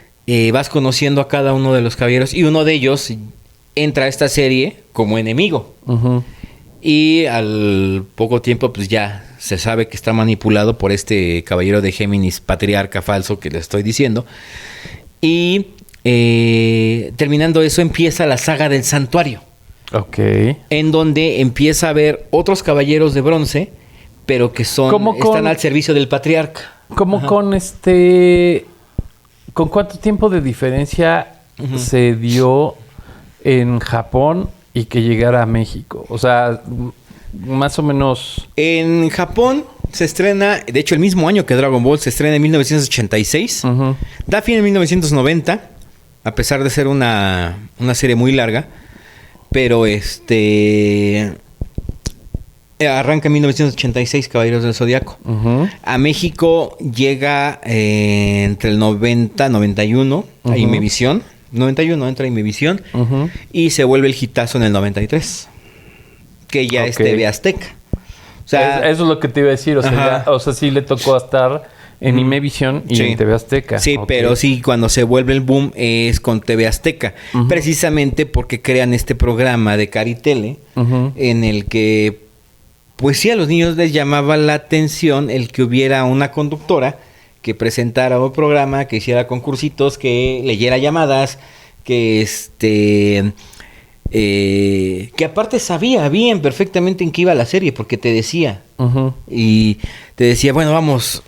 vas conociendo a cada uno de los caballeros y uno de ellos entra a esta serie como enemigo. Ujú. Y al poco tiempo, pues ya se sabe que está manipulado por este caballero de Géminis, patriarca falso que le estoy diciendo. Y terminando eso, empieza la saga del santuario, Ok. en donde empieza a haber otros caballeros de bronce, pero que ¿Cómo con- están al servicio del patriarca. ¿Cómo Ajá. ¿Con cuánto tiempo de diferencia Ujú. se dio en Japón y que llegara a México? O sea, más o menos... En Japón se estrena, de hecho el mismo año que Dragon Ball, se estrena en 1986. Ujú. Da fin en 1990, a pesar de ser una serie muy larga. Pero arranca en 1986 Caballeros del Zodiaco. Ujú. A México llega entre el 90 91 a Ujú. Imevisión. 91 entra a Imevisión. Ujú. Y se vuelve el hitazo en el 93. Que ya es Ok. TV Azteca. O sea, Eso es lo que te iba a decir. O sea, Ajá. sí le tocó estar en Imevisión y Sí. en TV Azteca. Sí, Ok. pero sí, cuando se vuelve el boom es con TV Azteca. Ujú. Precisamente porque crean este programa de Caritele, Ujú. en el que, pues sí, a los niños les llamaba la atención el que hubiera una conductora que presentara un programa, que hiciera concursitos, que leyera llamadas, que que aparte sabía bien perfectamente en qué iba la serie, porque te decía. Ujú. Y te decía, bueno,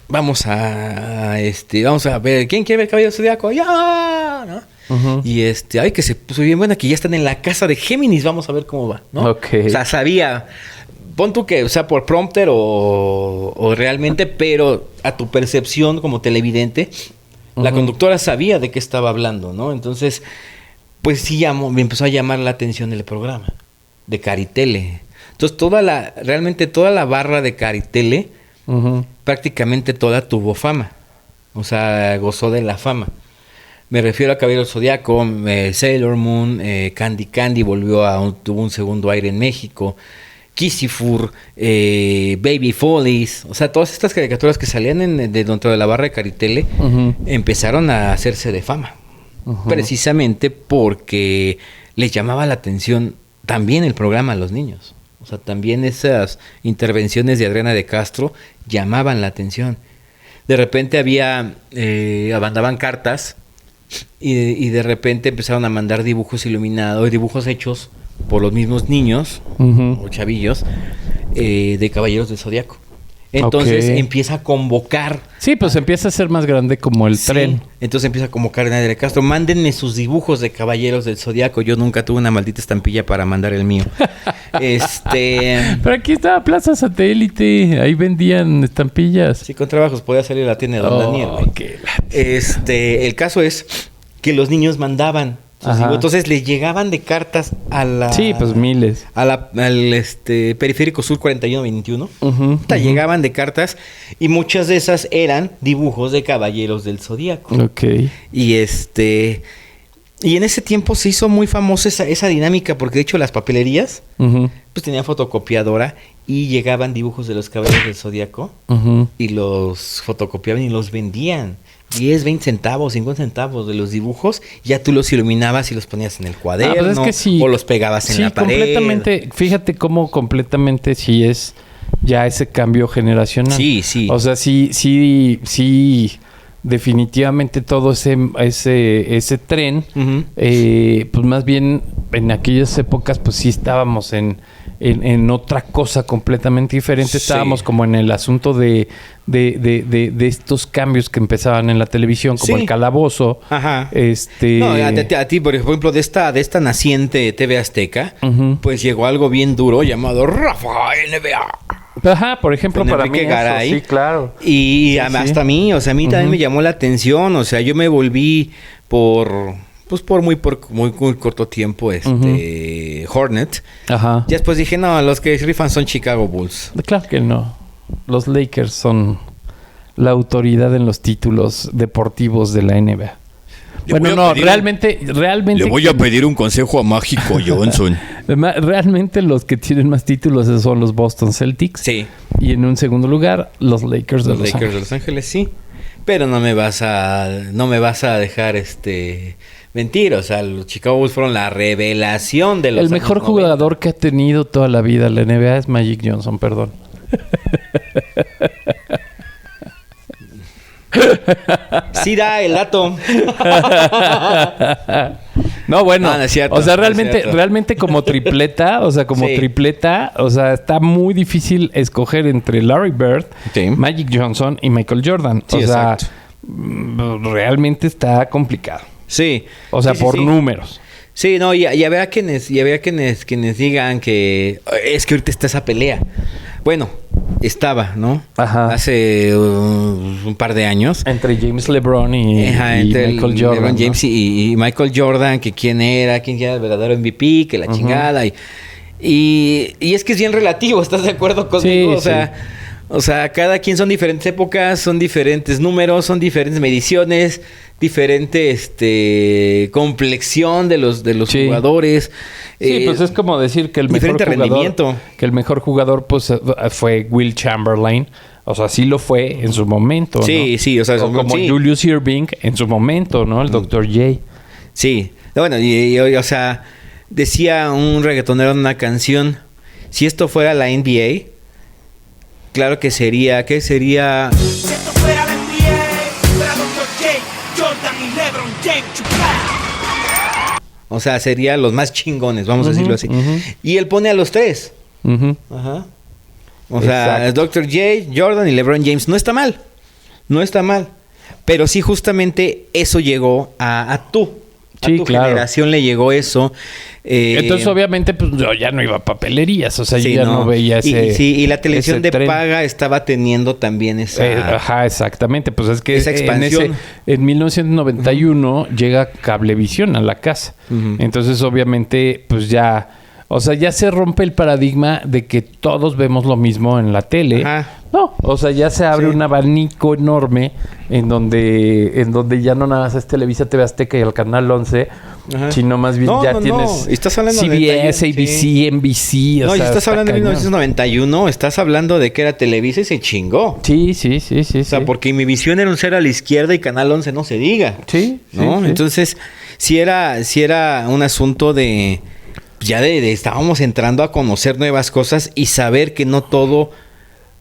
vamos a ver, ¿quién quiere ver el Caballero Zodiaco? ¡Ya! ¿No? Ujú. Y ay, que se puso bien buena, que ya están en la casa de Géminis, vamos a ver cómo va, ¿no? Ok. O sea, sabía, pon tú que, o sea, por prompter o realmente, pero a tu percepción como televidente, la Ujú. conductora sabía de qué estaba hablando, ¿no? Entonces, pues sí me empezó a llamar la atención el programa de Caritele. Entonces, realmente toda la barra de Caritele, Ujú. prácticamente toda tuvo fama. O sea, gozó de la fama. Me refiero a Caballero del Zodiaco, Sailor Moon, Candy tuvo un segundo aire en México, Kissifur, Baby Follies, o sea, todas estas caricaturas que salían dentro de la barra de Caritele Ujú. empezaron a hacerse de fama. Ujú. Precisamente porque les llamaba la atención también el programa a los niños. O sea, también esas intervenciones de Adriana de Castro llamaban la atención. De repente mandaban cartas y de repente empezaron a mandar dibujos iluminados, dibujos hechos por los mismos niños Ujú. o chavillos de Caballeros del Zodiaco. Entonces Ok. empieza a convocar. Sí, pues empieza a ser más grande como el Sí, tren. entonces empieza a convocar a Adriana de Castro. Mándenme sus dibujos de Caballeros del Zodiaco. Yo nunca tuve una maldita estampilla para mandar el mío. Pero aquí estaba Plaza Satélite. Ahí vendían estampillas. Sí, con trabajos podía salir a la tienda de Don Daniel. güey. qué El caso es que los niños mandaban sus Ajá. dibujos. Entonces les llegaban de cartas a la... Sí, pues miles. al Periférico Sur 4121. Ujú, Puta, ujú. llegaban de cartas y muchas de esas eran dibujos de Caballeros del Zodiaco. Ok. Y y en ese tiempo se hizo muy famosa esa dinámica, porque de hecho las papelerías Ujú, pues tenían fotocopiadora y llegaban dibujos de los Caballeros del Zodiaco ujú. y los fotocopiaban y los vendían. 10, 20 centavos, 50 centavos de los dibujos, ya tú los iluminabas y los ponías en el cuaderno, pues es que sí. o los pegabas en Sí, la pared. completamente. Fíjate cómo completamente sí es ya ese cambio generacional. Sí, sí. O sea, sí, definitivamente todo ese tren, pues más bien en aquellas épocas, pues sí estábamos en otra cosa completamente diferente. Sí. Estábamos como en el asunto de estos cambios que empezaban en la televisión, como Sí. el calabozo. Ajá. No, a ti, por ejemplo, de esta naciente TV Azteca, Ujú. pues llegó algo bien duro llamado Rafa NBA. Ajá, por ejemplo, Con para Enrique mí eso, Garay. sí, claro. Y Sí, hasta sí. mí, o sea, a mí también me llamó la atención. O sea, yo me volví por muy corto tiempo, Hornet. Ajá. Ya después dije, no, los que rifan son Chicago Bulls. Claro que no. Los Lakers son la autoridad en los títulos deportivos de la NBA. Le Bueno, voy a no, pedir realmente Le voy a pedir un consejo a Mágico Johnson. realmente los que tienen más títulos son los Boston Celtics. Sí, Y en un segundo lugar, los Lakers de los Los Lakers Ángeles. de Los Ángeles, sí. Pero no me vas a dejar mentir. O sea, los Chicago Bulls fueron la revelación de los El mejor años 90. jugador que ha tenido toda la vida la NBA es Magic Johnson, perdón. Sí da el dato. No, bueno, No, no es cierto, o sea, no es cierto. realmente como tripleta, o sea, está muy difícil escoger entre Larry Bird, Sí. Magic Johnson y Michael Jordan. Sí, o sea, exacto. realmente está complicado. Sí. O sea, Sí, sí, por sí. números. Sí, no, y había quienes digan que es que ahorita está esa pelea. Bueno, estaba, ¿no? Ajá. Hace un par de años. Entre James LeBron y, Ajá, y entre Michael el Jordan. LeBron ¿no? James y Michael Jordan, que quién era el verdadero MVP, que la chingada. Y es que es bien relativo, ¿estás de acuerdo conmigo? Sí, O sea, cada quien son diferentes épocas, son diferentes números, son diferentes mediciones, diferente complexión de los Sí. jugadores. Sí, pues es como decir que el mejor diferente jugador, rendimiento. que el mejor jugador pues fue Will Chamberlain. O sea, sí lo fue en su momento, Sí, ¿no? sí, o sea, como sí. Julius Erving en su momento, ¿no? El Dr. J. Sí, bueno, o sea, decía un reggaetonero en una canción, si esto fuera la NBA, claro que sería, ¿qué sería? Si esto fuera la NBA, fuera Dr. J, Jordan y LeBron James, chupá. O sea, sería los más chingones, vamos a decirlo así. ujú. Y él pone a los tres. Ujú. Ajá. O sea, Exacto. Dr. J, Jordan y LeBron James. No está mal. No está mal. Pero sí, justamente eso llegó a tu. A Sí, tu claro. generación le llegó eso. Entonces, obviamente, pues yo ya no iba a papelerías. O sea, sí, yo ya no veía ese. y la televisión ese de tren. paga estaba teniendo también esa. Ajá, exactamente. Pues es que esa expansión. en 1991 llega Cablevisión a la casa. Ujú. Entonces, obviamente, pues ya... O sea, ya se rompe el paradigma de que todos vemos lo mismo en la tele. Ajá. No, o sea, ya se abre Sí. un abanico enorme en donde ya no nada más es Televisa, TV Azteca y el Canal 11, Ajá. sino más bien No, ya no, tienes no. Estás hablando de CBS, 91, ABC, sí. NBC. O No, y sea, estás está hablando de cañón. 1991, estás hablando de que era Televisa y se chingó. Sí. O sea, porque mi visión era un cero a la izquierda y Canal 11 no se diga. Sí, ¿No? sí. Entonces, si era un asunto de ya de estábamos entrando a conocer nuevas cosas y saber que no todo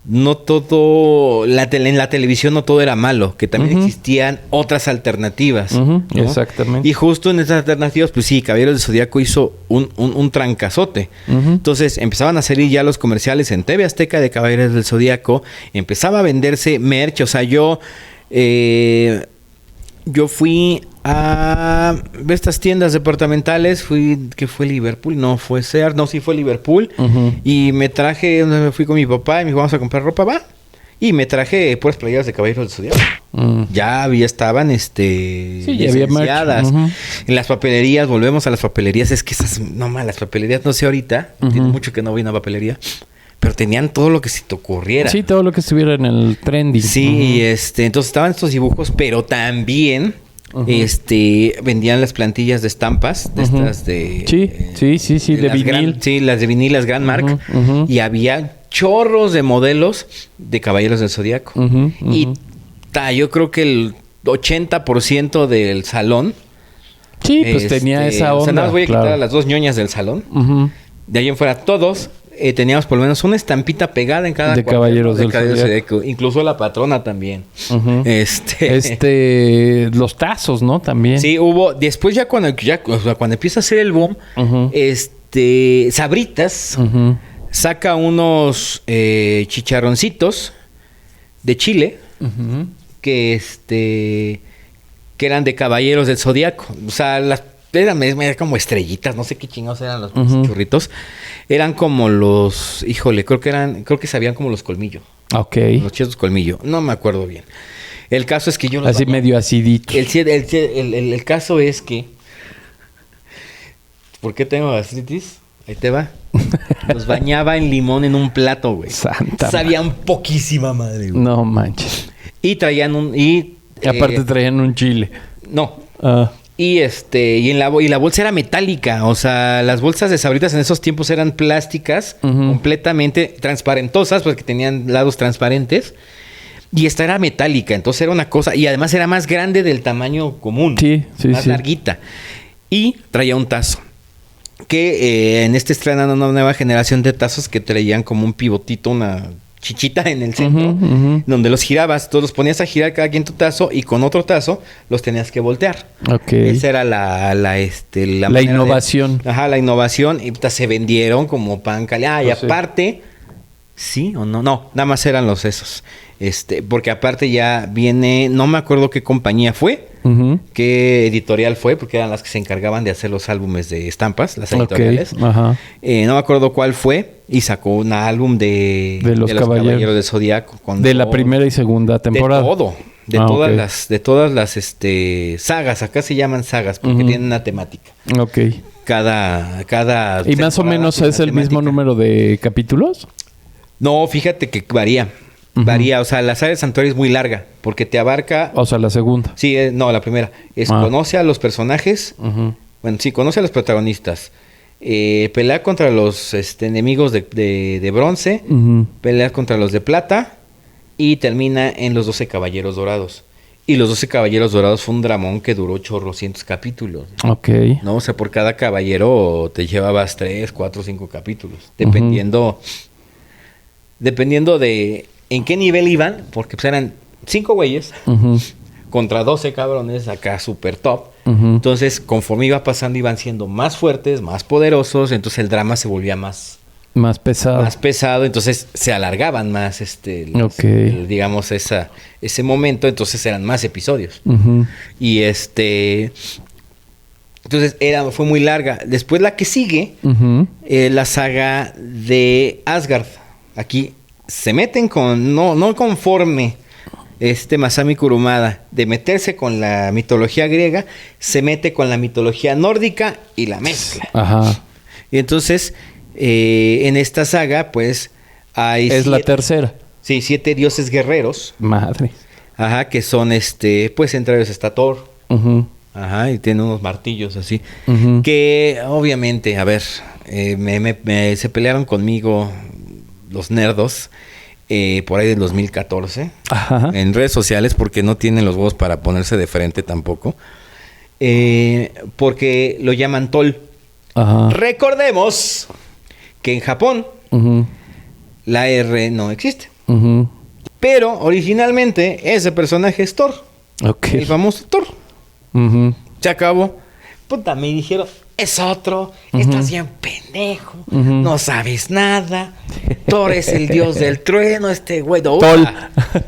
en la televisión no todo era malo, que también Ujú. existían otras alternativas. Ujú, ¿no? exactamente. Y justo en esas alternativas, pues sí, Caballeros del Zodiaco hizo un trancazote. Ujú. Entonces empezaban a salir ya los comerciales en TV Azteca de Caballeros del Zodiaco, empezaba a venderse merch, o sea, yo fui a estas tiendas departamentales, que fue Liverpool, no fue Sears, no, sí fue Liverpool, Ujú. y me fui con mi papá y me dijo, vamos a comprar ropa, va, y me traje puras playeras de Caballeros del Zodiaco. Mm. Ya estaban ya había merch. licenciadas. Ujú. En las papelerías, volvemos a las papelerías, es que esas, no más, las papelerías, no sé ahorita, Ujú. tiene mucho que no voy a una papelería, pero tenían todo lo que se te ocurriera. Sí, todo lo que estuviera en el trending. Sí, y entonces estaban estos dibujos, pero también Ujú. vendían las plantillas de estampas, de Ujú. estas de Sí, de las vinil. sí, las de vinil, las Grand Mark, Ujú, ujú. y había chorros de modelos de Caballeros del Zodiaco. Ujú, ujú. Y yo creo que el 80% del salón Sí, pues tenía esa o sea, onda. nada más voy a claro. quitar a las dos ñoñas del salón. Ujú. De ahí en fuera, todos teníamos por lo menos una estampita pegada en cada De cuaderno Caballeros del Zodíaco. Incluso la patrona también. Ujú. Los tazos, ¿no? También. Sí, hubo... Después ya cuando empieza a hacer el boom, Ujú. Sabritas Ujú. saca unos chicharroncitos de Chile Ujú. que eran de Caballeros del Zodíaco. O sea, eran como estrellitas, no sé qué chingados eran los Ujú. churritos. Eran como los... Híjole, creo que sabían como los colmillos. Ok. Los chetos colmillo. No me acuerdo bien. El caso es que yo los Así bañaba. medio acidito. El caso es que... ¿Por qué tengo gastritis? Ahí te va. Los bañaba en limón en un plato, güey. Santa Sabían poquísima madre, güey. No manches. Y traían un... Y aparte traían un chile. No. Ah. Y la bolsa era metálica. O sea, las bolsas de Sabritas en esos tiempos eran plásticas, Ujú. completamente transparentosas, porque tenían lados transparentes. Y esta era metálica, entonces era una cosa... Y además era más grande del tamaño común. Sí, sí, más sí. larguita. Y traía un tazo. Que en estrenan una nueva generación de tazos que traían como un pivotito, una chichita en el centro, Ujú, ujú. donde los girabas, tú los ponías a girar cada quien tu tazo y con otro tazo los tenías que voltear. Ok. Esa era la manera de- innovación. la innovación. Y puta, se vendieron como pan caliente. Y Pues sí. aparte, ¿sí o no? No, nada más eran los esos. Porque aparte ya viene, no me acuerdo qué compañía fue, Ujú. qué editorial fue, porque eran las que se encargaban de hacer los álbumes de estampas, las editoriales. Ok. Ajá. No me acuerdo cuál fue, y sacó un álbum de los Caballeros. del Zodíaco. con De la todo- primera y segunda temporada. De todo. De Ah, todas ok. las sagas. Acá se llaman sagas porque Ujú. tienen una temática. Ok. Cada ¿Y más o temporada menos tiene es una el mismo temática. número de capítulos? No, fíjate que varía. Ujú. Varía. O sea, la saga de Santuario es muy larga porque te abarca... O sea, la segunda. Sí, no, la primera. Conoce a los personajes. Ujú. Bueno, sí, conoce a los protagonistas. Pelea contra los enemigos de bronce. Ujú. Pelea contra los de plata. Y termina en los 12 Caballeros Dorados. Y los 12 Caballeros Dorados fue un dramón que duró 800 capítulos. Ok. ¿No? O sea, por cada caballero te llevabas 3, 4, 5 capítulos. Dependiendo de en qué nivel iban. Porque pues eran 5 güeyes Ujú. contra 12 cabrones acá super top. Ujú. Entonces, conforme iba pasando, iban siendo más fuertes, más poderosos. Entonces el drama se volvía más Más pesado. pesado, entonces se alargaban más Ok. digamos ese momento, entonces eran más episodios. Ujú. Y entonces fue muy larga. Después la que sigue, Ujú. la saga de Asgard. Aquí se meten no conforme Masami Kurumada de meterse con la mitología griega, se mete con la mitología nórdica y la mezcla. Ajá. Y entonces, en esta saga, pues, hay Es la tercera. Sí, 7 dioses guerreros. Madre. Ajá, que son, pues, entre ellos está Thor. Ujú. Ajá, y tiene unos martillos así. Ujú. Que, obviamente, a ver, se pelearon conmigo los nerdos por ahí del 2014. Ajá. En redes sociales, porque no tienen los huevos para ponerse de frente tampoco. Porque lo llaman Tol. Ajá. Recordemos que en Japón Ujú. la R no existe. Ujú. Pero originalmente ese personaje es Thor. Ok. El famoso Thor. Ujú. Se acabó. Puta, me dijeron, es otro. Estás bien pendejo. Ujú. No sabes nada. Thor es el dios del trueno. Este güey. No, Tol.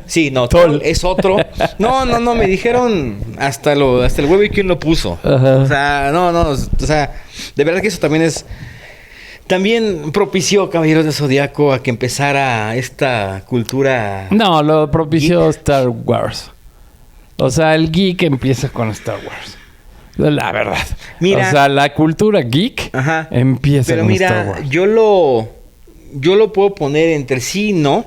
Sí, no, Tol. Tol es otro. No, me dijeron hasta el huevo y quién lo puso. Ajá. O sea, no, o sea, de verdad que eso también es... También propició Caballeros del Zodíaco a que empezara esta cultura... No, lo propició Star Wars. O sea, el geek empieza con Star Wars. La verdad. Mira. O sea, la cultura geek Ajá. empieza Pero con mira, Star Wars. yo lo puedo poner entre sí y no,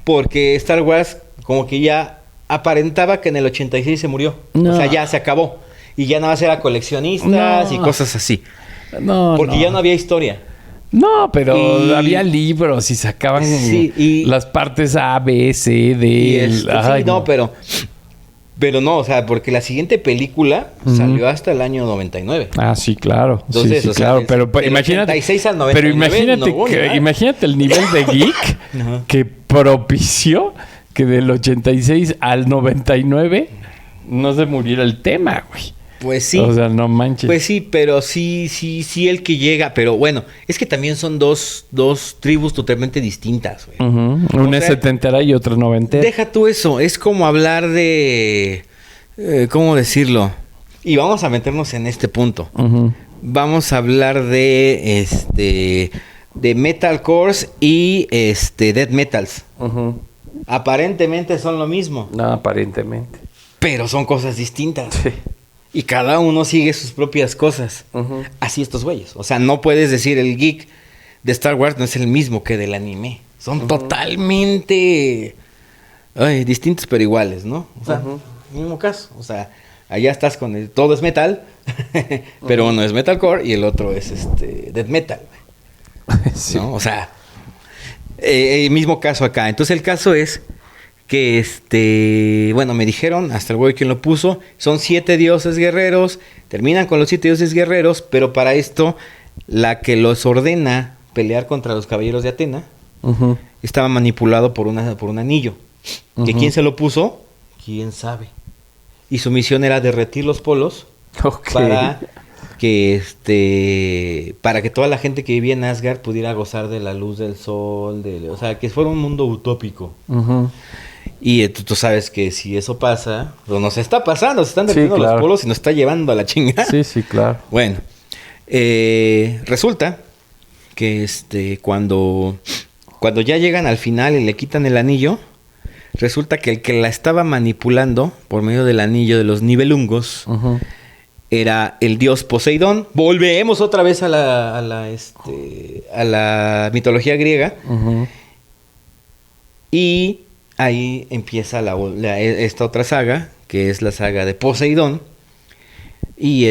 porque Star Wars como que ya aparentaba que en el 86 se murió. No. O sea, ya se acabó. Y ya nada más era coleccionistas No. y cosas así. No, Porque ya no había historia. No, pero Y- había libros y sacaban Sí, y- las partes A, B, C, D. Y Ay, sí, no, pero Pero no, o sea, porque la siguiente película salió hasta el año 99. Ah, sí, claro. Entonces, sí, o sea, claro. Pero del imagínate. 86 al Pero 99 imagínate, no hubo nada. imagínate el nivel de geek Ajá. que propició que del 86 al 99 no se muriera el tema, güey. Pues sí. O sea, no manches. Pues sí, pero sí el que llega. Pero bueno, es que también son dos tribus totalmente distintas, güey. Una o es sea, setentera y otra noventera. Deja tú eso, es como hablar de... ¿cómo decirlo? Y vamos a meternos en este punto. Ujú. Vamos a hablar de metalcores y death metals. Ujú. Aparentemente son lo mismo, No, aparentemente. pero son cosas distintas. Sí. Y cada uno sigue sus propias cosas. Ujú. Así estos güeyes. O sea, no puedes decir el geek de Star Wars no es el mismo que del anime. Son totalmente distintos pero iguales, ¿no? O sea, mismo caso. O sea, allá estás con todo es metal, pero uno es metalcore y el otro es death metal. Sí. ¿No? O sea, mismo caso acá. Entonces el caso es que bueno, me dijeron, hasta el güey quien lo puso, son 7 dioses guerreros, terminan con los 7 dioses guerreros, pero para esto, la que los ordena pelear contra los caballeros de Atena, Ujú. estaba manipulado por un anillo. ¿Que Ujú. quién se lo puso? ¿Quién sabe? Y su misión era derretir los polos Ok. para que para que toda la gente que vivía en Asgard pudiera gozar de la luz del sol, o sea, que fuera un mundo utópico. Ujú. Y tú sabes que si eso pasa, pues nos está pasando, se están Sí, derritiendo claro. los polos y nos está llevando a la chingada. Sí, sí, claro. Bueno, resulta que cuando ya llegan al final y le quitan el anillo, resulta que el que la estaba manipulando por medio del anillo de los Nibelungos Ujú. era el dios Poseidón. Volvemos otra vez a la mitología griega. Ujú. Y ahí empieza esta otra saga, que es la saga de Poseidón. Y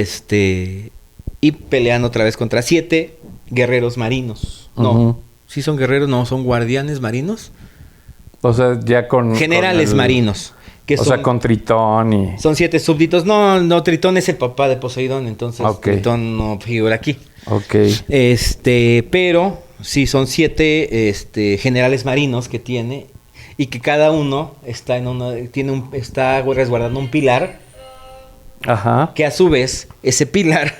y pelean otra vez contra 7 guerreros marinos. No, Ujú. ¿sí son guerreros? No, son guardianes marinos. O sea, ya con... Generales con el- marinos. Que o sea, con Tritón y... son 7 súbditos. No, Tritón es el papá de Poseidón, entonces Ok. Tritón no figura aquí. Ok. Pero sí son 7 generales marinos que tiene y que cada uno está está resguardando un pilar Ajá. que a su vez ese pilar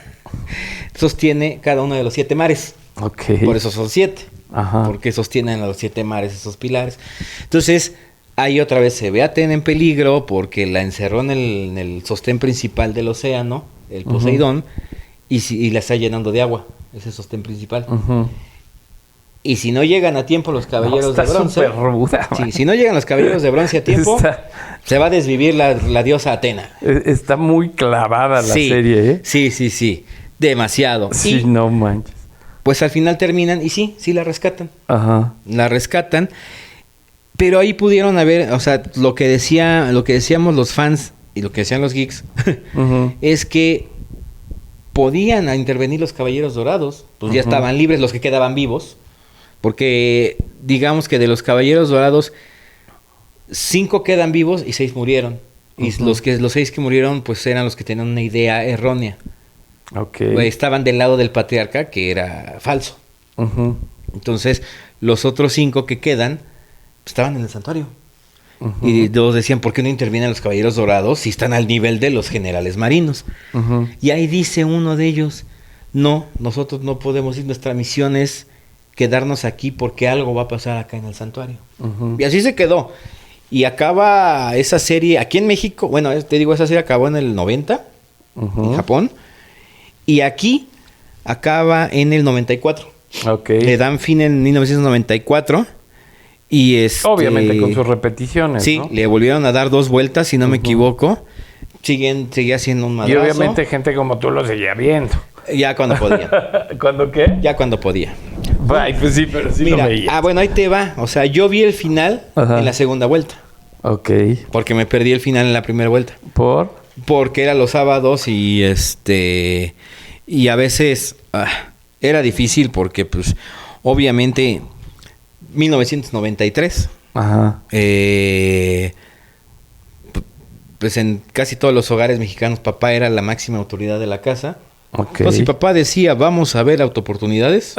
sostiene cada uno de los 7 mares. Ok. Por eso son 7. Ajá. Porque sostienen a los 7 mares esos pilares. Entonces, ahí otra vez se ve a Atena en peligro porque la encerró en el sostén principal del océano, el Poseidón, y la está llenando de agua, ese sostén principal. Ujú. Y si no llegan a tiempo los caballeros No, de bronce, Está súper ruda, man. sí, si no llegan los caballeros de bronce a tiempo, Está- se va a desvivir la diosa Atena. Está muy clavada la Sí, serie, ¿eh? Sí. Demasiado. Sí, Y no manches. pues al final terminan y sí la rescatan. Ajá. La rescatan. Pero ahí pudieron haber, o sea, lo que decíamos los fans y lo que decían los geeks, Ujú. es que podían intervenir los caballeros dorados, pues ya Ujú. estaban libres los que quedaban vivos, porque digamos que de los caballeros dorados 5 quedan vivos y 6 murieron. Y los 6 que murieron pues eran los que tenían una idea errónea. Ok. Estaban del lado del patriarca, que era falso. Ujú. Entonces, los otros 5 que quedan pues, estaban en el santuario. Ujú. Y todos decían, ¿por qué no intervienen los caballeros dorados si están al nivel de los generales marinos? Ujú. Y ahí dice uno de ellos, no, nosotros no podemos ir, nuestra misión es quedarnos aquí porque algo va a pasar acá en el santuario. Ujú. Y así se quedó. Y acaba esa serie, aquí en México, bueno, te digo, esa serie acabó en el 90, Ujú. en Japón. Y aquí acaba en el 94. Ok. Le dan fin en 1994. Y Obviamente con sus repeticiones, sí, ¿no? le volvieron a dar 2 vueltas, si no me equivoco. Seguía siendo un Y madrazo. obviamente gente como tú lo seguía viendo. Ya cuando podía. ¿Cuándo qué? Ya cuando podía. Ay, pues sí, pero sí lo Mira, veía. bueno, ahí te va. O sea, yo vi el final Ajá. en la segunda vuelta. Ok. Porque me perdí el final en la primera vuelta. ¿Por? Porque era los sábados y y a veces era difícil porque pues obviamente 1993 Ajá. pues en casi todos los hogares mexicanos papá era la máxima autoridad de la casa. Ok. Entonces, si papá decía, vamos a ver autooportunidades,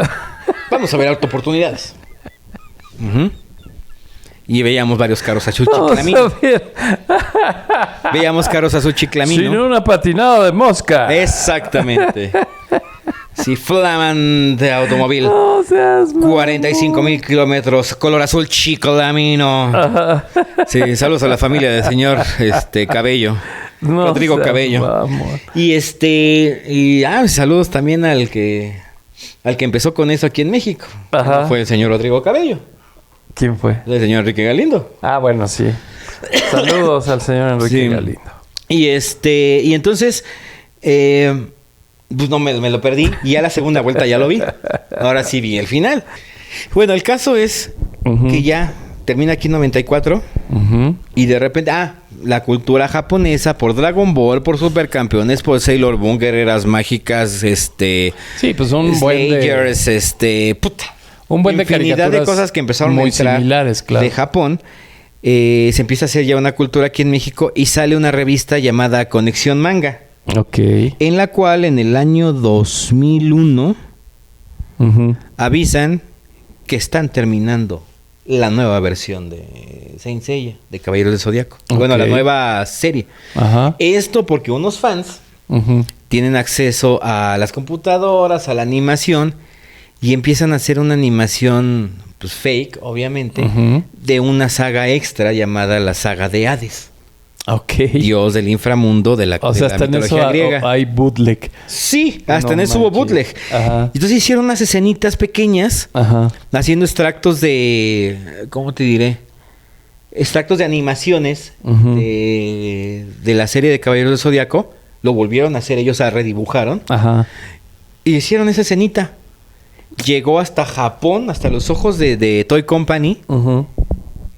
vamos a ver autooportunidades. Ujú. Y veíamos varios carros a su chiclamino. Veíamos carros a su chiclamino. Sin una patinada de mosca. Exactamente. Sí, flamante automóvil. No seas 45,000 kilómetros, color azul chiclamino. Sí, saludos a la familia del señor Cabello. No Rodrigo seas Cabello. mamón. Y saludos también al que empezó con eso aquí en México. Ajá. Fue el señor Rodrigo Cabello. ¿Quién fue? El señor Enrique Galindo. Ah, bueno, sí. Saludos al señor Enrique Sí. Galindo. Y entonces, pues no me lo perdí. Y ya la segunda vuelta ya lo vi. Ahora sí vi el final. Bueno, el caso es que ya termina aquí en 94. Ujú. Y de repente, la cultura japonesa por Dragon Ball, por Supercampeones, por Sailor Moon, Guerreras Mágicas, Sí, pues un buen de... Slayers, Un buen de infinidad de caricaturas cosas que empezaron muy a entrar similares, claro. de Japón. Se empieza a hacer ya una cultura aquí en México y sale una revista llamada Conexión Manga, Ok. en la cual en el año 2001 Ujú. avisan que están terminando la nueva versión de Saint Seiya, de Caballeros del Zodiaco. Bueno, Ok. la nueva serie. Ajá. Esto porque unos fans Ujú. tienen acceso a las computadoras, a la animación, y empiezan a hacer una animación, pues fake, obviamente, Ujú. de una saga extra llamada la saga de Hades, Ok. dios del inframundo de la, O de sea, la hasta en eso mitología griega. hay bootleg. Sí, hasta No en eso hubo manches. bootleg. Ajá. Entonces hicieron unas escenitas pequeñas, Ajá. haciendo extractos de, ¿cómo te diré? Extractos de animaciones Ujú. de la serie de Caballeros del Zodiaco. Lo volvieron a hacer, ellos redibujaron. Ajá. Y hicieron esa escenita. Llegó hasta Japón, hasta los ojos de Toy Company. Ujú.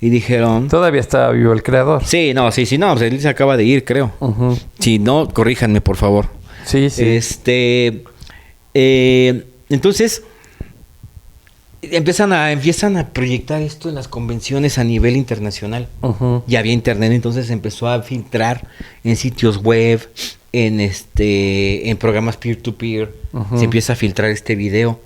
Y dijeron... Todavía estaba vivo el creador. Sí, no, pues él se acaba de ir, creo. Ujú. Si no, corríjanme, por favor. Sí, sí. Entonces, empiezan a proyectar esto en las convenciones a nivel internacional. Ujú. Ya había internet, entonces empezó a filtrar en sitios web, en programas peer-to-peer. Ujú. Se empieza a filtrar este video.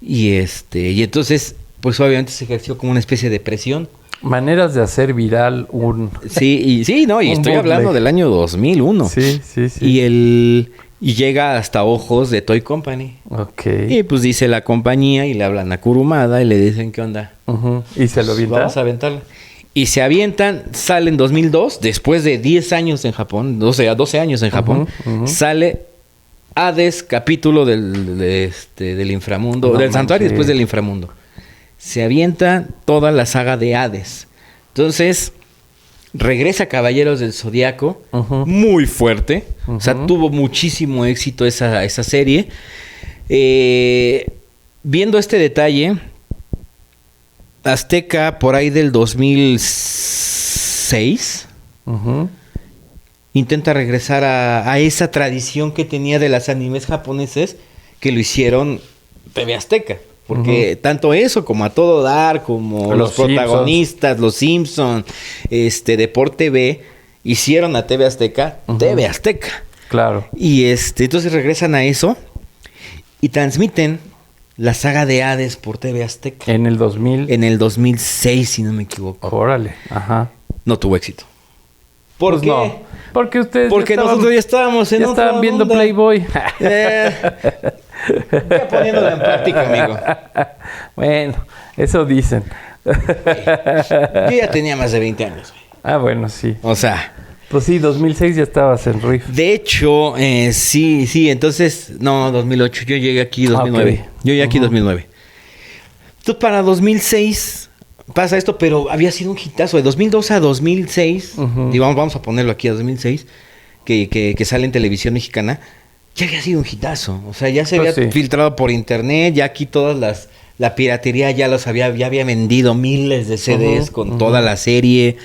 Y entonces, pues obviamente se ejerció como una especie de presión. Maneras de hacer viral un... Sí, y estoy bootleg. hablando del año 2001. Sí, sí, sí. Y llega hasta ojos de Toy Company. Ok. Y pues dice la compañía y le hablan a Kurumada y le dicen, ¿qué onda? Ujú. ¿Y se lo avienta? Vamos a aventarla. Y se avientan, sale en 2002, después de 10 años en Japón, 12 años en Japón, Ujú, ujú. sale Hades, capítulo del inframundo, No del santuario manches. después del inframundo. Se avienta toda la saga de Hades. Entonces, regresa Caballeros del Zodiaco, Ujú. muy fuerte. O sea, Ujú. tuvo muchísimo éxito esa serie. Viendo este detalle, Azteca, por ahí del 2006, Ujú. intenta regresar a esa tradición que tenía de las animes japoneses que lo hicieron TV Azteca. Porque tanto eso como A Todo Dar, como los protagonistas, los Simpsons, Deport TV, hicieron a TV Azteca, TV Azteca. Claro. Y entonces regresan a eso y transmiten la saga de Hades por TV Azteca. En el 2000. En el 2006, si no me equivoco. Órale. Ajá. No tuvo éxito. ¿Por Pues qué? no. Porque ustedes Porque nosotros ya estábamos en ya otra estaban viendo onda. Playboy. Ya poniéndolo en práctica, amigo. Bueno, eso dicen. Yo ya tenía más de 20 años, güey. Ah, bueno, sí. O sea, Pues sí, 2006 ya estabas en Riff. de hecho, sí, entonces, no, 2008, yo llegué aquí 2009. Ok. Yo llegué aquí 2009. Entonces, para 2006 pasa esto, pero había sido un hitazo. De 2002 a 2006, Ujú. y vamos a ponerlo aquí a 2006, que sale en televisión mexicana, ya había sido un hitazo. O sea, ya se Pues había sí. filtrado por internet, ya aquí la piratería ya había vendido miles de CDs Ujú, con ujú. toda la serie.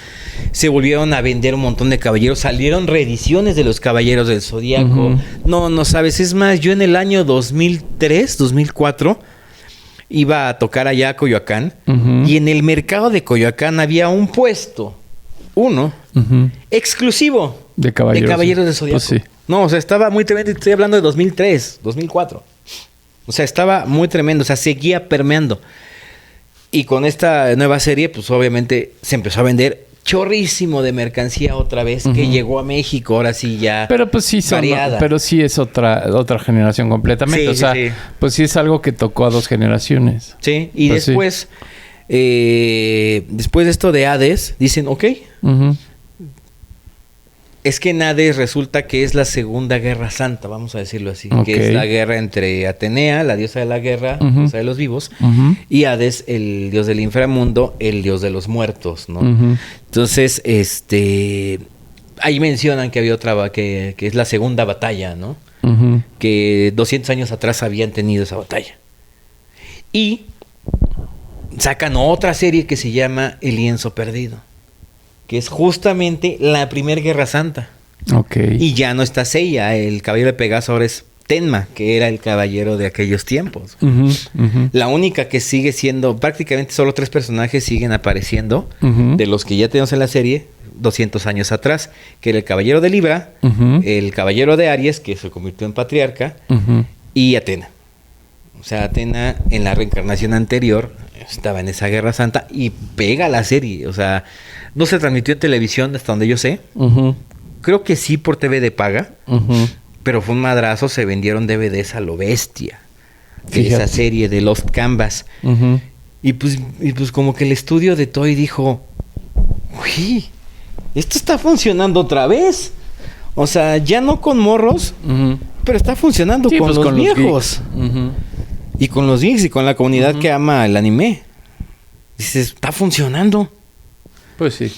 Se volvieron a vender un montón de caballeros. Salieron reediciones de los Caballeros del Zodiaco. Ujú. No sabes. Es más, yo en el año 2003, 2004, iba a tocar allá a Coyoacán. Ujú. Y en el mercado de Coyoacán había un puesto uno Ujú. exclusivo De Caballeros del Zodiaco. Pues sí. No, o sea, estaba muy tremendo. Estoy hablando de 2003, 2004. O sea, estaba muy tremendo. O sea, seguía permeando. Y con esta nueva serie, pues obviamente se empezó a vender chorrísimo de mercancía otra vez, que llegó a México. Ahora sí ya Pero pues sí variada. pero sí es otra generación completamente. Sí, O sea, sí, sí. pues sí es algo que tocó a 2 generaciones. Sí, y Pues sí. después, después de esto de Hades, dicen, ok, Ujú. es que en Hades resulta que es la Segunda Guerra Santa, vamos a decirlo así. Ok. Que es la guerra entre Atenea, la diosa de la guerra, Ujú. diosa de los vivos, Ujú. y Hades, el dios del inframundo, el dios de los muertos, ¿no? Ujú. Entonces, ahí mencionan que había otra, que es la segunda batalla, ¿no? Ujú. Que 200 años atrás habían tenido esa batalla. Y sacan otra serie que se llama El lienzo perdido, que es justamente la primera Guerra Santa. Ok. Y ya no está Seiya, el caballero de Pegaso ahora es Tenma, que era el caballero de aquellos tiempos. Ujú. Ujú. La única que sigue siendo, prácticamente solo 3 personajes siguen apareciendo, Ujú. de los que ya tenemos en la serie, 200 años atrás, que era el caballero de Libra, Ujú. el caballero de Aries, que se convirtió en patriarca, Ujú. y Atena. O sea, Atena en la reencarnación anterior estaba en esa Guerra Santa y pega la serie. O sea, no se transmitió en televisión hasta donde yo sé. Ujú. Creo que sí por TV de paga, Ujú. pero fue un madrazo. Se vendieron DVDs a lo bestia de Fíjate. esa serie de Lost Canvas. Ujú. Y pues como que el estudio de Toy dijo, uy, esto está funcionando otra vez. O sea, ya no con morros, Ujú. pero está funcionando Sí, con pues, los con viejos. geeks. Ujú. Y con los geeks y con la comunidad que ama el anime. Dices, está funcionando. Pues sí.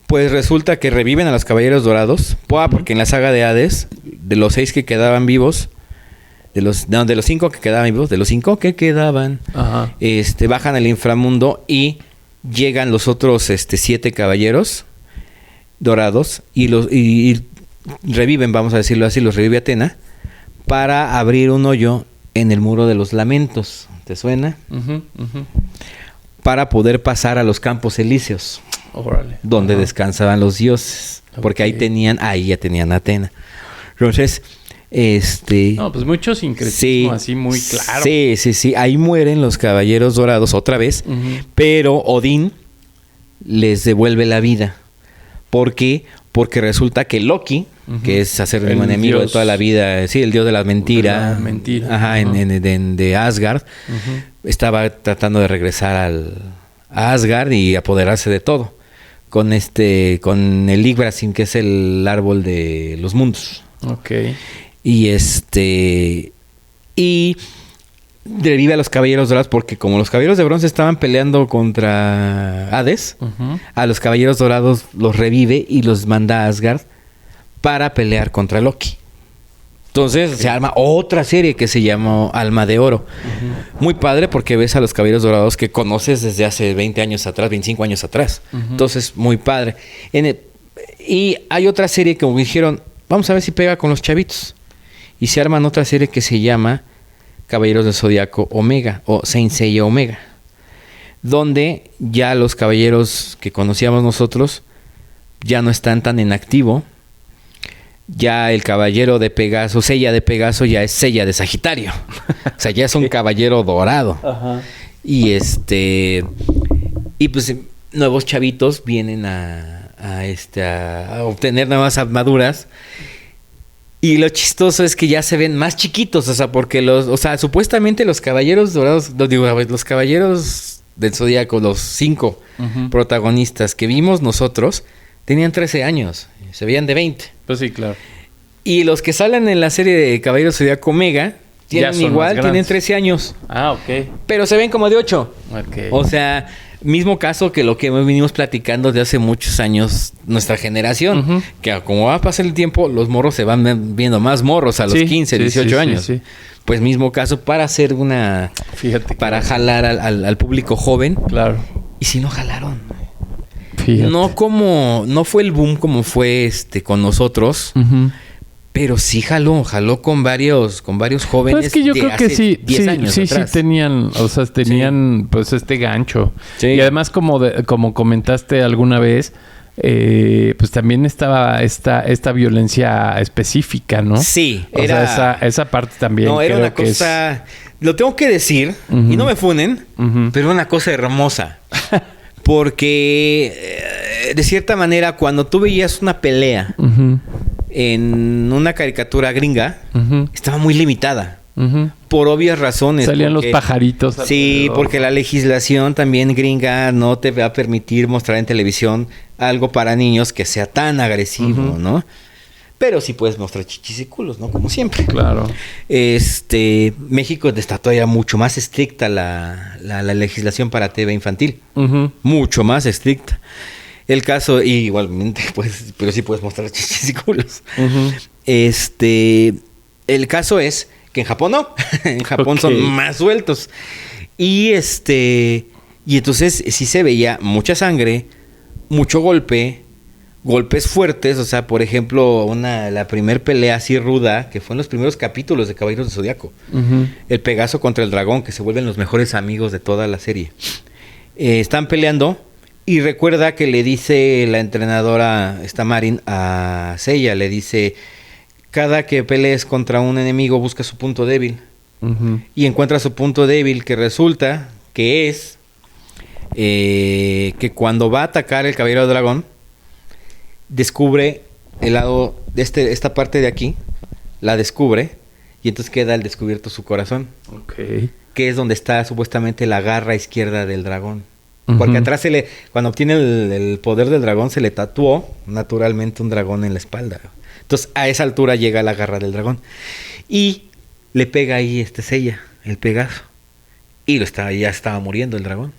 Pues resulta que reviven a los Caballeros Dorados. Porque en la saga de Hades, de los 6 que quedaban vivos, de los 5 que quedaban vivos, de los 5 que quedaban, Ajá. bajan al inframundo y llegan los otros 7 caballeros dorados y reviven, vamos a decirlo así, los revive Atena para abrir un hoyo en el muro de los lamentos. ¿Te suena? Ujú. Ujú. Para poder pasar a los campos elíseos, Órale. donde Ajá. descansaban los dioses, porque Ok. ahí ya tenían a Atena. Entonces, No, pues mucho sincretismo así muy claro. Sí, ahí mueren los caballeros dorados otra vez, Ujú. pero Odín les devuelve la vida. ¿Por qué? Porque resulta que Loki, Ujú. que es acérrimo El enemigo de dios- toda la vida, sí, el dios de la mentira, De la mentira. ajá, Ajá. de Asgard, Ujú. estaba tratando de regresar a Asgard y apoderarse de todo con el Yggdrasil, que es el árbol de los mundos. Ok. Y y revive a los caballeros dorados porque como los caballeros de bronce estaban peleando contra Hades, Ujú. a los caballeros dorados los revive y los manda a Asgard para pelear contra Loki. Entonces se arma otra serie que se llamó Alma de Oro. Muy padre porque ves a los caballeros dorados que conoces desde hace 20 años atrás, 25 años atrás. Entonces, muy padre. Y hay otra serie que me dijeron, vamos a ver si pega con los chavitos. Y se arman otra serie que se llama Caballeros del Zodiaco Omega o Saint Seiya Omega, donde ya los caballeros que conocíamos nosotros ya no están tan en activo. Ya el caballero de Pegaso, Seiya de Pegaso, ya es Seiya de Sagitario. O sea, ya es un caballero dorado. Ajá. Y y pues nuevos chavitos vienen a obtener nuevas armaduras. Y lo chistoso es que ya se ven más chiquitos, o sea, porque supuestamente los caballeros dorados, los caballeros del Zodíaco, los 5 Ujú. protagonistas que vimos nosotros, tenían 13 años, se veían de 20. Pues sí, claro. Y los que salen en la serie de Caballeros Zodíaco Omega, Ya tienen son igual, más tienen grandes. 13 años, Ah, ok. pero se ven como de 8. Ok. O sea, mismo caso que lo que venimos platicando de hace muchos años nuestra generación, Ujú. que como va a pasar el tiempo, los morros se van viendo más morros a los Sí, 15, sí, 18 sí, años. sí, sí. Pues mismo caso para hacer Fíjate. para jalar al público joven. Claro. Y si no jalaron. Fíjate. No fue el boom como fue con nosotros, Ujú. pero sí jaló con varios jóvenes. Pues es que yo de creo que hace sí, 10 años sí atrás. tenían, o sea, tenían pues este gancho. Sí. Y además como comentaste alguna vez, pues también estaba esta violencia específica, ¿no? Sí, O sea, esa parte también. No, era creo una que cosa... Lo tengo que decir, y no me funen, pero era una cosa hermosa. Porque, de cierta manera, cuando tú veías una pelea en una caricatura gringa, estaba muy limitada. Por obvias razones. Salían los pajaritos. Sí, alrededor. porque la legislación también gringa no te va a permitir mostrar en televisión algo para niños que sea tan agresivo, ¿no? Pero sí puedes mostrar chichis y culos, ¿no? Como siempre. Claro. México está todavía mucho más estricta la legislación para TV infantil. Mucho más estricta. El caso, y igualmente, pues, pero sí puedes mostrar chichis y culos. El caso es que en Japón no. En Japón son más sueltos. Y entonces sí se veía mucha sangre, mucho golpes fuertes. O sea, por ejemplo, la primer pelea así ruda, que fue en los primeros capítulos de Caballeros del Zodiaco. El Pegaso contra el dragón, que se vuelven los mejores amigos de toda la serie. Están peleando y recuerda que le dice la entrenadora, Marin, a Seiya, le dice... Cada que pelees contra un enemigo busca su punto débil. Y encuentra su punto débil, que resulta que es que cuando va a atacar el Caballero del Dragón, descubre el lado de esta parte de aquí, la descubre, y entonces queda al descubierto su corazón. Que es donde está supuestamente la garra izquierda del dragón. Porque atrás cuando obtiene el poder del dragón, se le tatuó naturalmente un dragón en la espalda. Entonces, a esa altura llega la garra del dragón. Y le pega ahí Seiya, el Pegaso. Y ya estaba muriendo el dragón.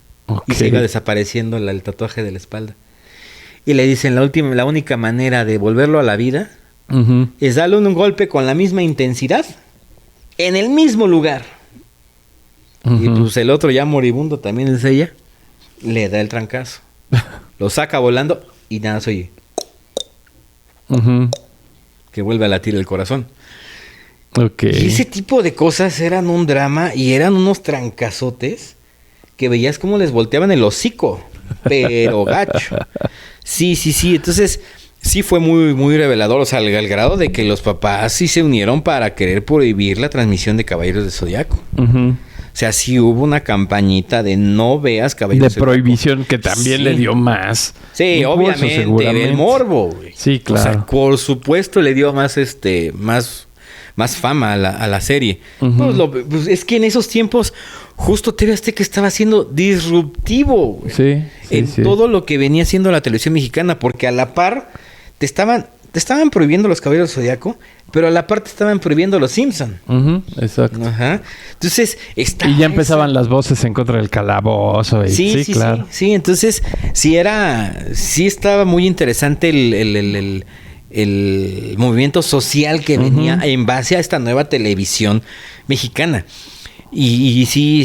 Y se iba desapareciendo el tatuaje de la espalda. Y le dicen, la única manera de volverlo a la vida es darle un golpe con la misma intensidad en el mismo lugar. Y pues el otro ya moribundo, también el Seiya, le da el trancazo. Lo saca volando y nada se oye. Que vuelve a latir el corazón. Y ese tipo de cosas eran un drama y eran unos trancazotes que veías cómo les volteaban el hocico, pero gacho. Sí. Entonces, sí fue muy, muy revelador. O sea, al grado de que los papás sí se unieron para querer prohibir la transmisión de Caballeros del Zodiaco. O sea, sí hubo una campañita de no veas Caballeros de prohibición que también le dio más. Sí, obviamente. El morbo, güey. Sí, claro. O sea, por supuesto le dio más más fama a la serie. Pues es que en esos tiempos justo TV Azteca estaba siendo disruptivo, güey. En todo lo que venía siendo la televisión mexicana, porque a la par te estaban prohibiendo los Caballeros del Zodiaco, pero a la par te estaban prohibiendo los Simpson. Exacto. Ajá. Entonces, y ya empezaban las voces en contra del calabozo. Sí, claro. Sí, entonces sí estaba muy interesante el movimiento social que venía en base a esta nueva televisión mexicana. Y sí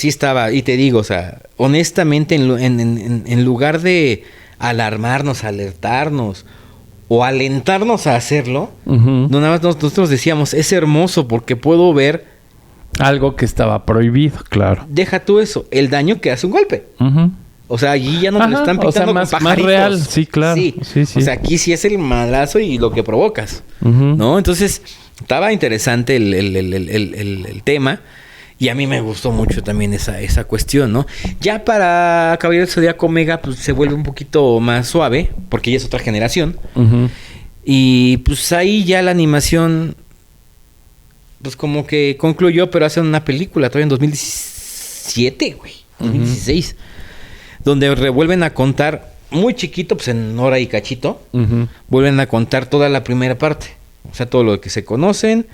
estaba, y te digo, o sea, honestamente, en lugar de alarmarnos, alertarnos o alentarnos a hacerlo, no nada más nosotros decíamos, es hermoso porque puedo ver algo que estaba prohibido, claro. Deja tú eso, el daño que hace un golpe. O sea, allí ya no te lo están pintando más, con pajaritos. Más real, sí, claro. Sí. O sea, aquí sí es el madrazo y lo que provocas, Uh-huh. ¿no? Entonces, estaba interesante el tema. Y a mí me gustó mucho también esa cuestión, ¿no? Ya para Caballero del Zodiaco Omega, pues se vuelve un poquito más suave, porque ya es otra generación. Uh-huh. Y pues ahí ya la animación, pues como que concluyó, pero hacen una película todavía en 2017, güey. 2016. Donde revuelven a contar, muy chiquito, pues en hora y cachito, Uh-huh. vuelven a contar toda la primera parte. O sea, todo lo que se conocen,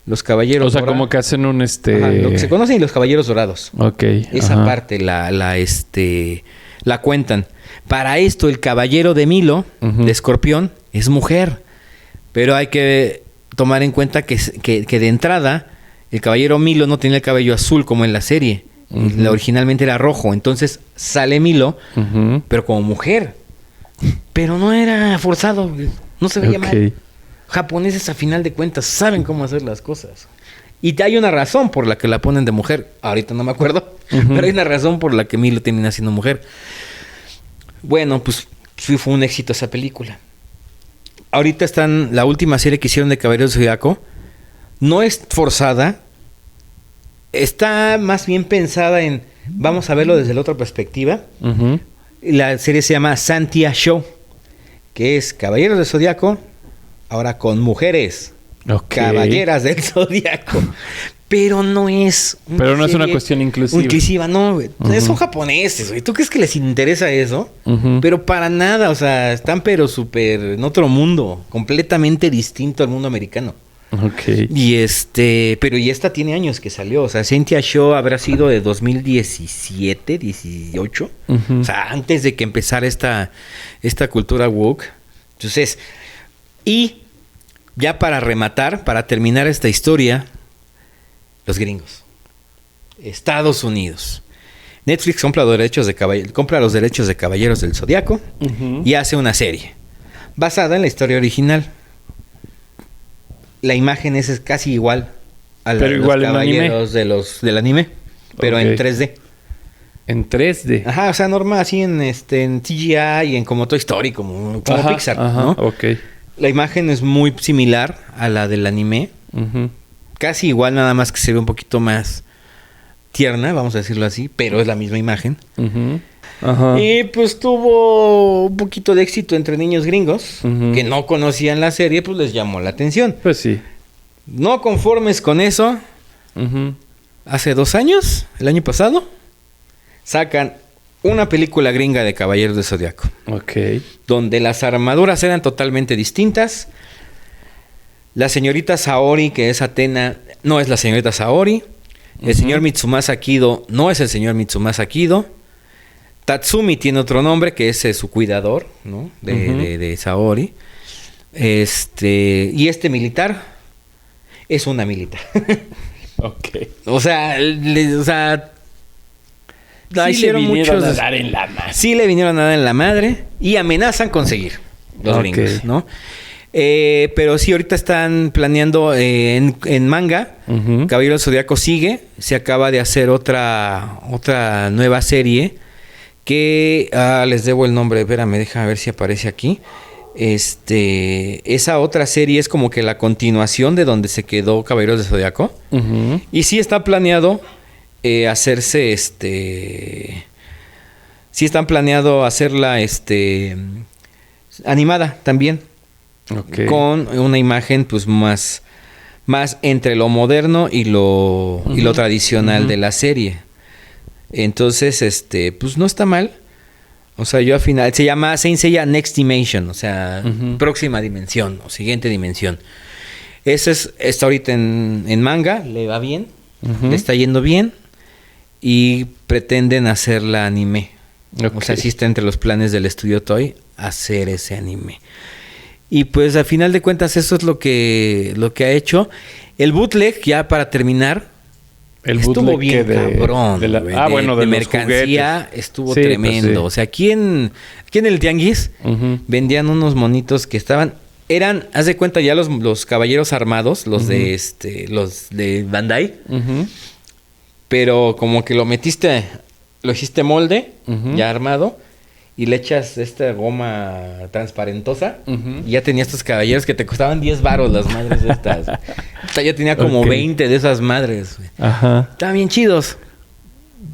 los caballeros. O sea, como que hacen un Ajá, lo que se conocen y los caballeros dorados. Ok. Esa ajá. parte la cuentan. Para esto, el caballero de Milo, Ujú. de Escorpión, es mujer. Pero hay que tomar en cuenta que de entrada, el caballero Milo no tenía el cabello azul como en la serie. Ujú. Originalmente era rojo. Entonces sale Milo, Uh-huh. pero como mujer. Pero no era forzado. No se veía Ok. mal. Japoneses, a final de cuentas, saben cómo hacer las cosas. Y hay una razón por la que la ponen de mujer. Ahorita no me acuerdo. Ujú. Pero hay una razón por la que Milo termina siendo mujer. Bueno, pues sí fue un éxito esa película. Ahorita la última serie que hicieron de Caballeros del Zodiaco. No es forzada. Está más bien pensada en... Vamos a verlo desde la otra perspectiva. Ujú. La serie se llama Santia Show. Que es Caballeros del Zodiaco. Ahora con mujeres. Ok. Caballeras del Zodiaco. Pero no es... Pero no es una serie cuestión inclusiva. Inclusiva, no, güey. Ujú. Son japoneses, güey. ¿Tú crees que les interesa eso? Ujú. Pero para nada, o sea, están pero súper en otro mundo. Completamente distinto al mundo americano. Ok. Y pero y esta tiene años que salió. O sea, Cynthia Show habrá sido de 2017, 18. Ujú. O sea, antes de que empezara esta cultura woke. Entonces, y ya para rematar, para terminar esta historia, los gringos. Estados Unidos. Netflix compra los derechos de Caballeros del Zodiaco Ujú. y hace una serie basada en la historia original. La imagen es casi igual a la Pero de igual los en Caballeros del anime, pero en Ok. 3D. En 3D. Ajá, o sea, normal, así en CGI y en como Toy Story, como Ajá, Pixar, ajá, ¿no? ok. La imagen es muy similar a la del anime. Ujú. Casi igual, nada más que se ve un poquito más tierna, vamos a decirlo así, pero es la misma imagen. Ujú. Ajá. Y pues tuvo un poquito de éxito entre niños gringos Ujú. que no conocían la serie, pues les llamó la atención. Pues sí. No conformes con eso, Ujú. hace 2 años, el año pasado, sacan una película gringa de Caballeros del Zodiaco, Ok. donde las armaduras eran totalmente distintas. La señorita Saori, que es Atena, no es la señorita Saori. El señor Mitsumasa Kido no es el señor Mitsumasa Kido. Tatsumi tiene otro nombre, que es su cuidador, ¿no? De Saori. Y este militar es una militar. Ok. o sea, la Sí hicieron le vinieron muchos. a dar en la madre. Sí le vinieron a dar en la madre y amenazan con seguir los Ok. gringos, ¿no? Pero sí, ahorita están planeando en manga. Ujú. Caballero del Zodiaco sigue. Se acaba de hacer otra nueva serie que les debo el nombre. Espérame, déjame ver si aparece aquí. Esa otra serie es como que la continuación de donde se quedó Caballeros del Zodiaco. Ujú. Y sí está planeado hacerse sí están planeado hacerla animada también. Ok. Con una imagen pues más entre lo moderno y lo tradicional de la serie. Entonces, pues no está mal. O sea, yo al final se llama Saint Seiya Next Dimension, o sea, Ujú. próxima dimensión o siguiente dimensión. Está ahorita en manga, le va bien, Ujú. le está yendo bien y pretenden hacerla anime. Ok. O sea, sí está entre los planes del estudio Toei hacer ese anime. Y pues al final de cuentas eso es lo que ha hecho. El bootleg, ya para terminar, El estuvo bootleg bien que cabrón. de güey, bueno, de de los mercancía juguetes. estuvo Sí, pues tremendo. sí. O sea, aquí en el Tianguis Ujú. vendían unos monitos que eran, haz de cuenta ya los caballeros armados, los de Bandai, Ujú. pero como que lo hiciste molde, Ujú. ya armado, y le echas esta goma transparentosa, Ujú. y ya tenía estos caballeros que te costaban 10 varos las madres estas. O sea, ya tenía como Ok. 20 de esas madres, güey. Ajá. Estaban bien chidos.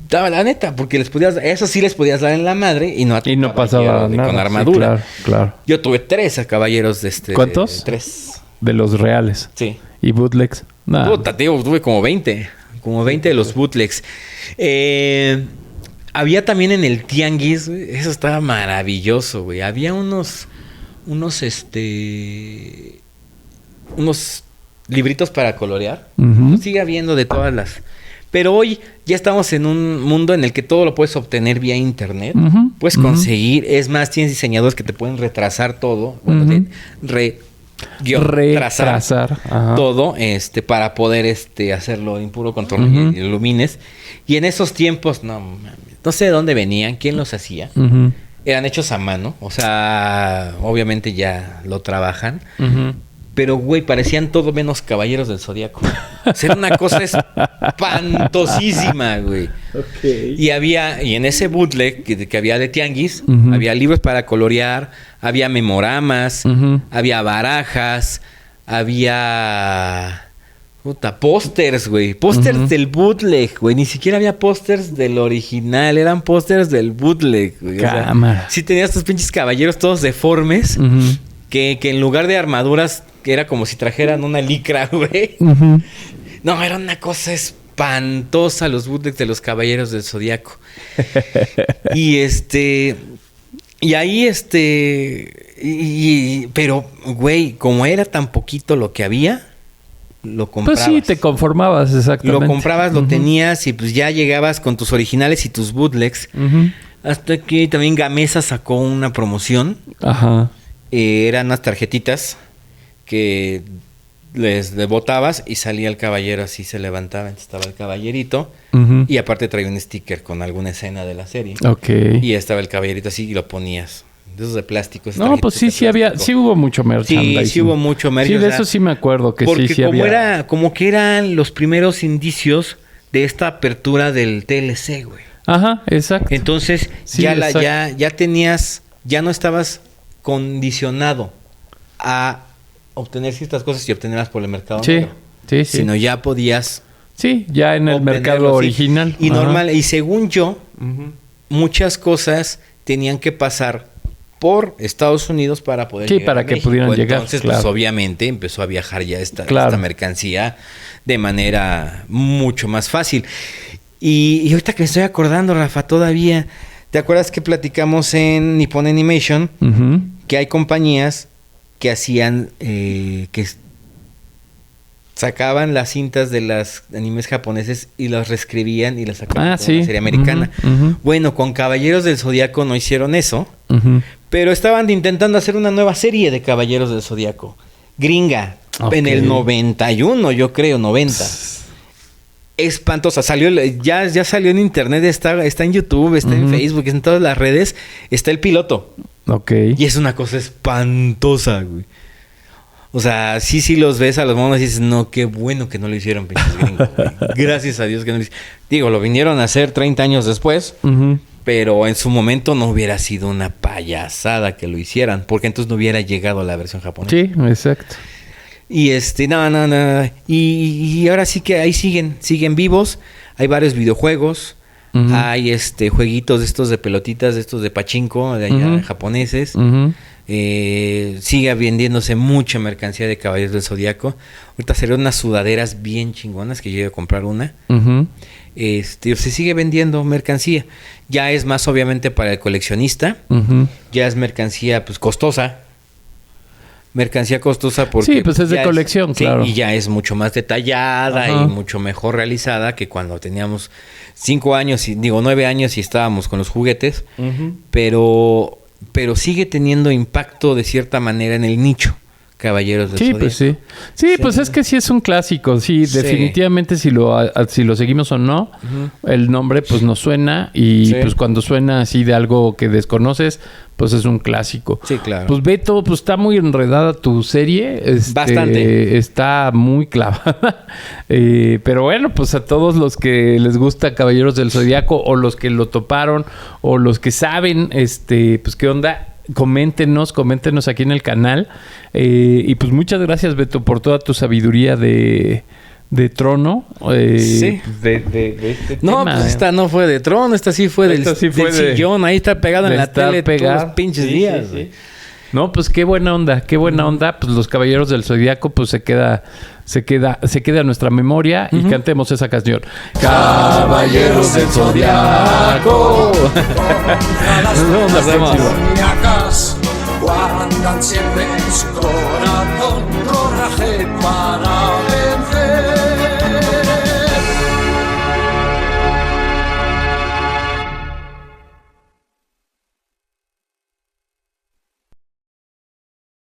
Estaba la neta, porque eso sí les podías dar en la madre y no a tu Y no caballero pasaba nada. con sí, armadura. claro, claro. Yo tuve 3 caballeros de ¿Cuántos? 3. De los reales. Sí. ¿Y bootlegs? Nada. Puta, tío, tuve como 20. Como 20 de los bootlegs. Había también en el Tianguis, güey, eso estaba maravilloso, güey. Había unos libritos para colorear. Ujú. Sigue habiendo de todas las. Pero hoy ya estamos en un mundo en el que todo lo puedes obtener vía internet. Ujú, Puedes ujú. conseguir. Es más, tienes diseñadores que te pueden retrasar todo. Bueno, Ujú. retrasar Ajá. todo para poder hacerlo en puro contorno Ujú. y lumines. Y en esos tiempos, no mames, no sé de dónde venían, quién los hacía. Ujú. Eran hechos a mano. O sea, obviamente ya lo trabajan. Ujú. Pero, güey, parecían todo menos caballeros del Zodiaco. O sea, era una cosa espantosísima, güey. Y en ese bootleg que había de tianguis, había libros para colorear, había memoramas, había barajas, había... pósters, güey. Pósters del bootleg, güey. Ni siquiera había pósters del original. Eran pósters del bootleg, güey. Cámara. Sí tenía estos pinches caballeros todos deformes. Que en lugar de armaduras, que era como si trajeran una licra, güey. No, era una cosa espantosa los bootlegs de los Caballeros del Zodiaco. Y y ahí pero, güey, como era tan poquito lo que había, lo comprabas. Pues sí, te conformabas, exactamente. Lo comprabas, lo tenías y pues ya llegabas con tus originales y tus bootlegs. Hasta que también Gamesa sacó una promoción. Ajá. Eran unas tarjetitas que les botabas y salía el caballero así, se levantaba, estaba el caballerito y aparte traía un sticker con alguna escena de la serie. Ok. Y estaba el caballerito así y lo ponías. De esos de plástico. No, pues sí había, sí hubo mucho merchandising. Sí hubo mucho merchandising. Sí, de eso sí me acuerdo que porque sí como había. como que eran los primeros indicios de esta apertura del TLC, güey. Ajá, exacto. Entonces Sí, ya tenías, ya no estabas condicionado a obtener ciertas cosas y obtenerlas por el mercado negro. Sí. Sino ya podías... Sí, ya en el mercado original. Y normal, y según yo, muchas cosas tenían que pasar por Estados Unidos para poder llegar para a que México. pudieran llegar. Entonces, claro. pues obviamente empezó a viajar ya esta mercancía de manera mucho más fácil. Y ahorita que me estoy acordando, Rafa, todavía... ¿Te acuerdas que platicamos en Nippon Animation? Que hay compañías que hacían... que sacaban las cintas de los animes japoneses y las reescribían y las sacaban con la serie americana. Bueno, con Caballeros del Zodiaco no hicieron eso, pero estaban intentando hacer una nueva serie de Caballeros del Zodiaco. Gringa. En el 91, yo creo, 90. Espantosa. Ya salió en internet, está en YouTube, está en Facebook, está en todas las redes. Está el piloto. Ok. Y es una cosa espantosa, güey. O sea, sí los ves a los monos y dices, no, qué bueno que no lo hicieron, pinches gringos, güey. Gracias a Dios que no lo hicieron. Digo, lo vinieron a hacer 30 años después, pero en su momento no hubiera sido una payasada que lo hicieran, porque entonces no hubiera llegado a la versión japonesa. Sí, exacto. Y no. Y ahora sí que ahí siguen vivos. Hay varios videojuegos. Hay jueguitos de estos de pelotitas, de estos de pachinko, de allá japoneses. Sigue vendiéndose mucha mercancía de Caballeros del Zodiaco. Ahorita salieron unas sudaderas bien chingonas que yo iba a comprar una. Se sigue vendiendo mercancía. Ya es más obviamente para el coleccionista. Ya es mercancía pues costosa. Mercancía costosa porque... Sí, pues es de colección, claro. Y ya es mucho más detallada y mucho mejor realizada que cuando teníamos 9 años y estábamos con los juguetes. Pero sigue teniendo impacto de cierta manera en el nicho. Caballeros del Zodiaco. Pues sí. Sí, pues es que sí es un clásico. Sí, definitivamente si lo seguimos o no, el nombre pues nos suena y pues cuando suena así de algo que desconoces, pues es un clásico. Sí, claro. Pues Beto, pues está muy enredada tu serie. Bastante. Está muy clavada. Pero bueno, pues a todos los que les gusta Caballeros del Zodiaco o los que lo toparon o los que saben, pues qué onda. Coméntenos aquí en el canal. Y pues muchas gracias, Beto, por toda tu sabiduría de Trono. Sí. De este no, tema. pues esta no fue de Trono, esta sí fue del sillón. Ahí está pegado en la tele todos los pinches días. Sí. No, pues qué buena onda. Pues los Caballeros del Zodiaco, pues se queda en nuestra memoria y cantemos esa canción. Caballeros del Zodiaco. Nos vemos. Guardan siempre en su corazón coraje para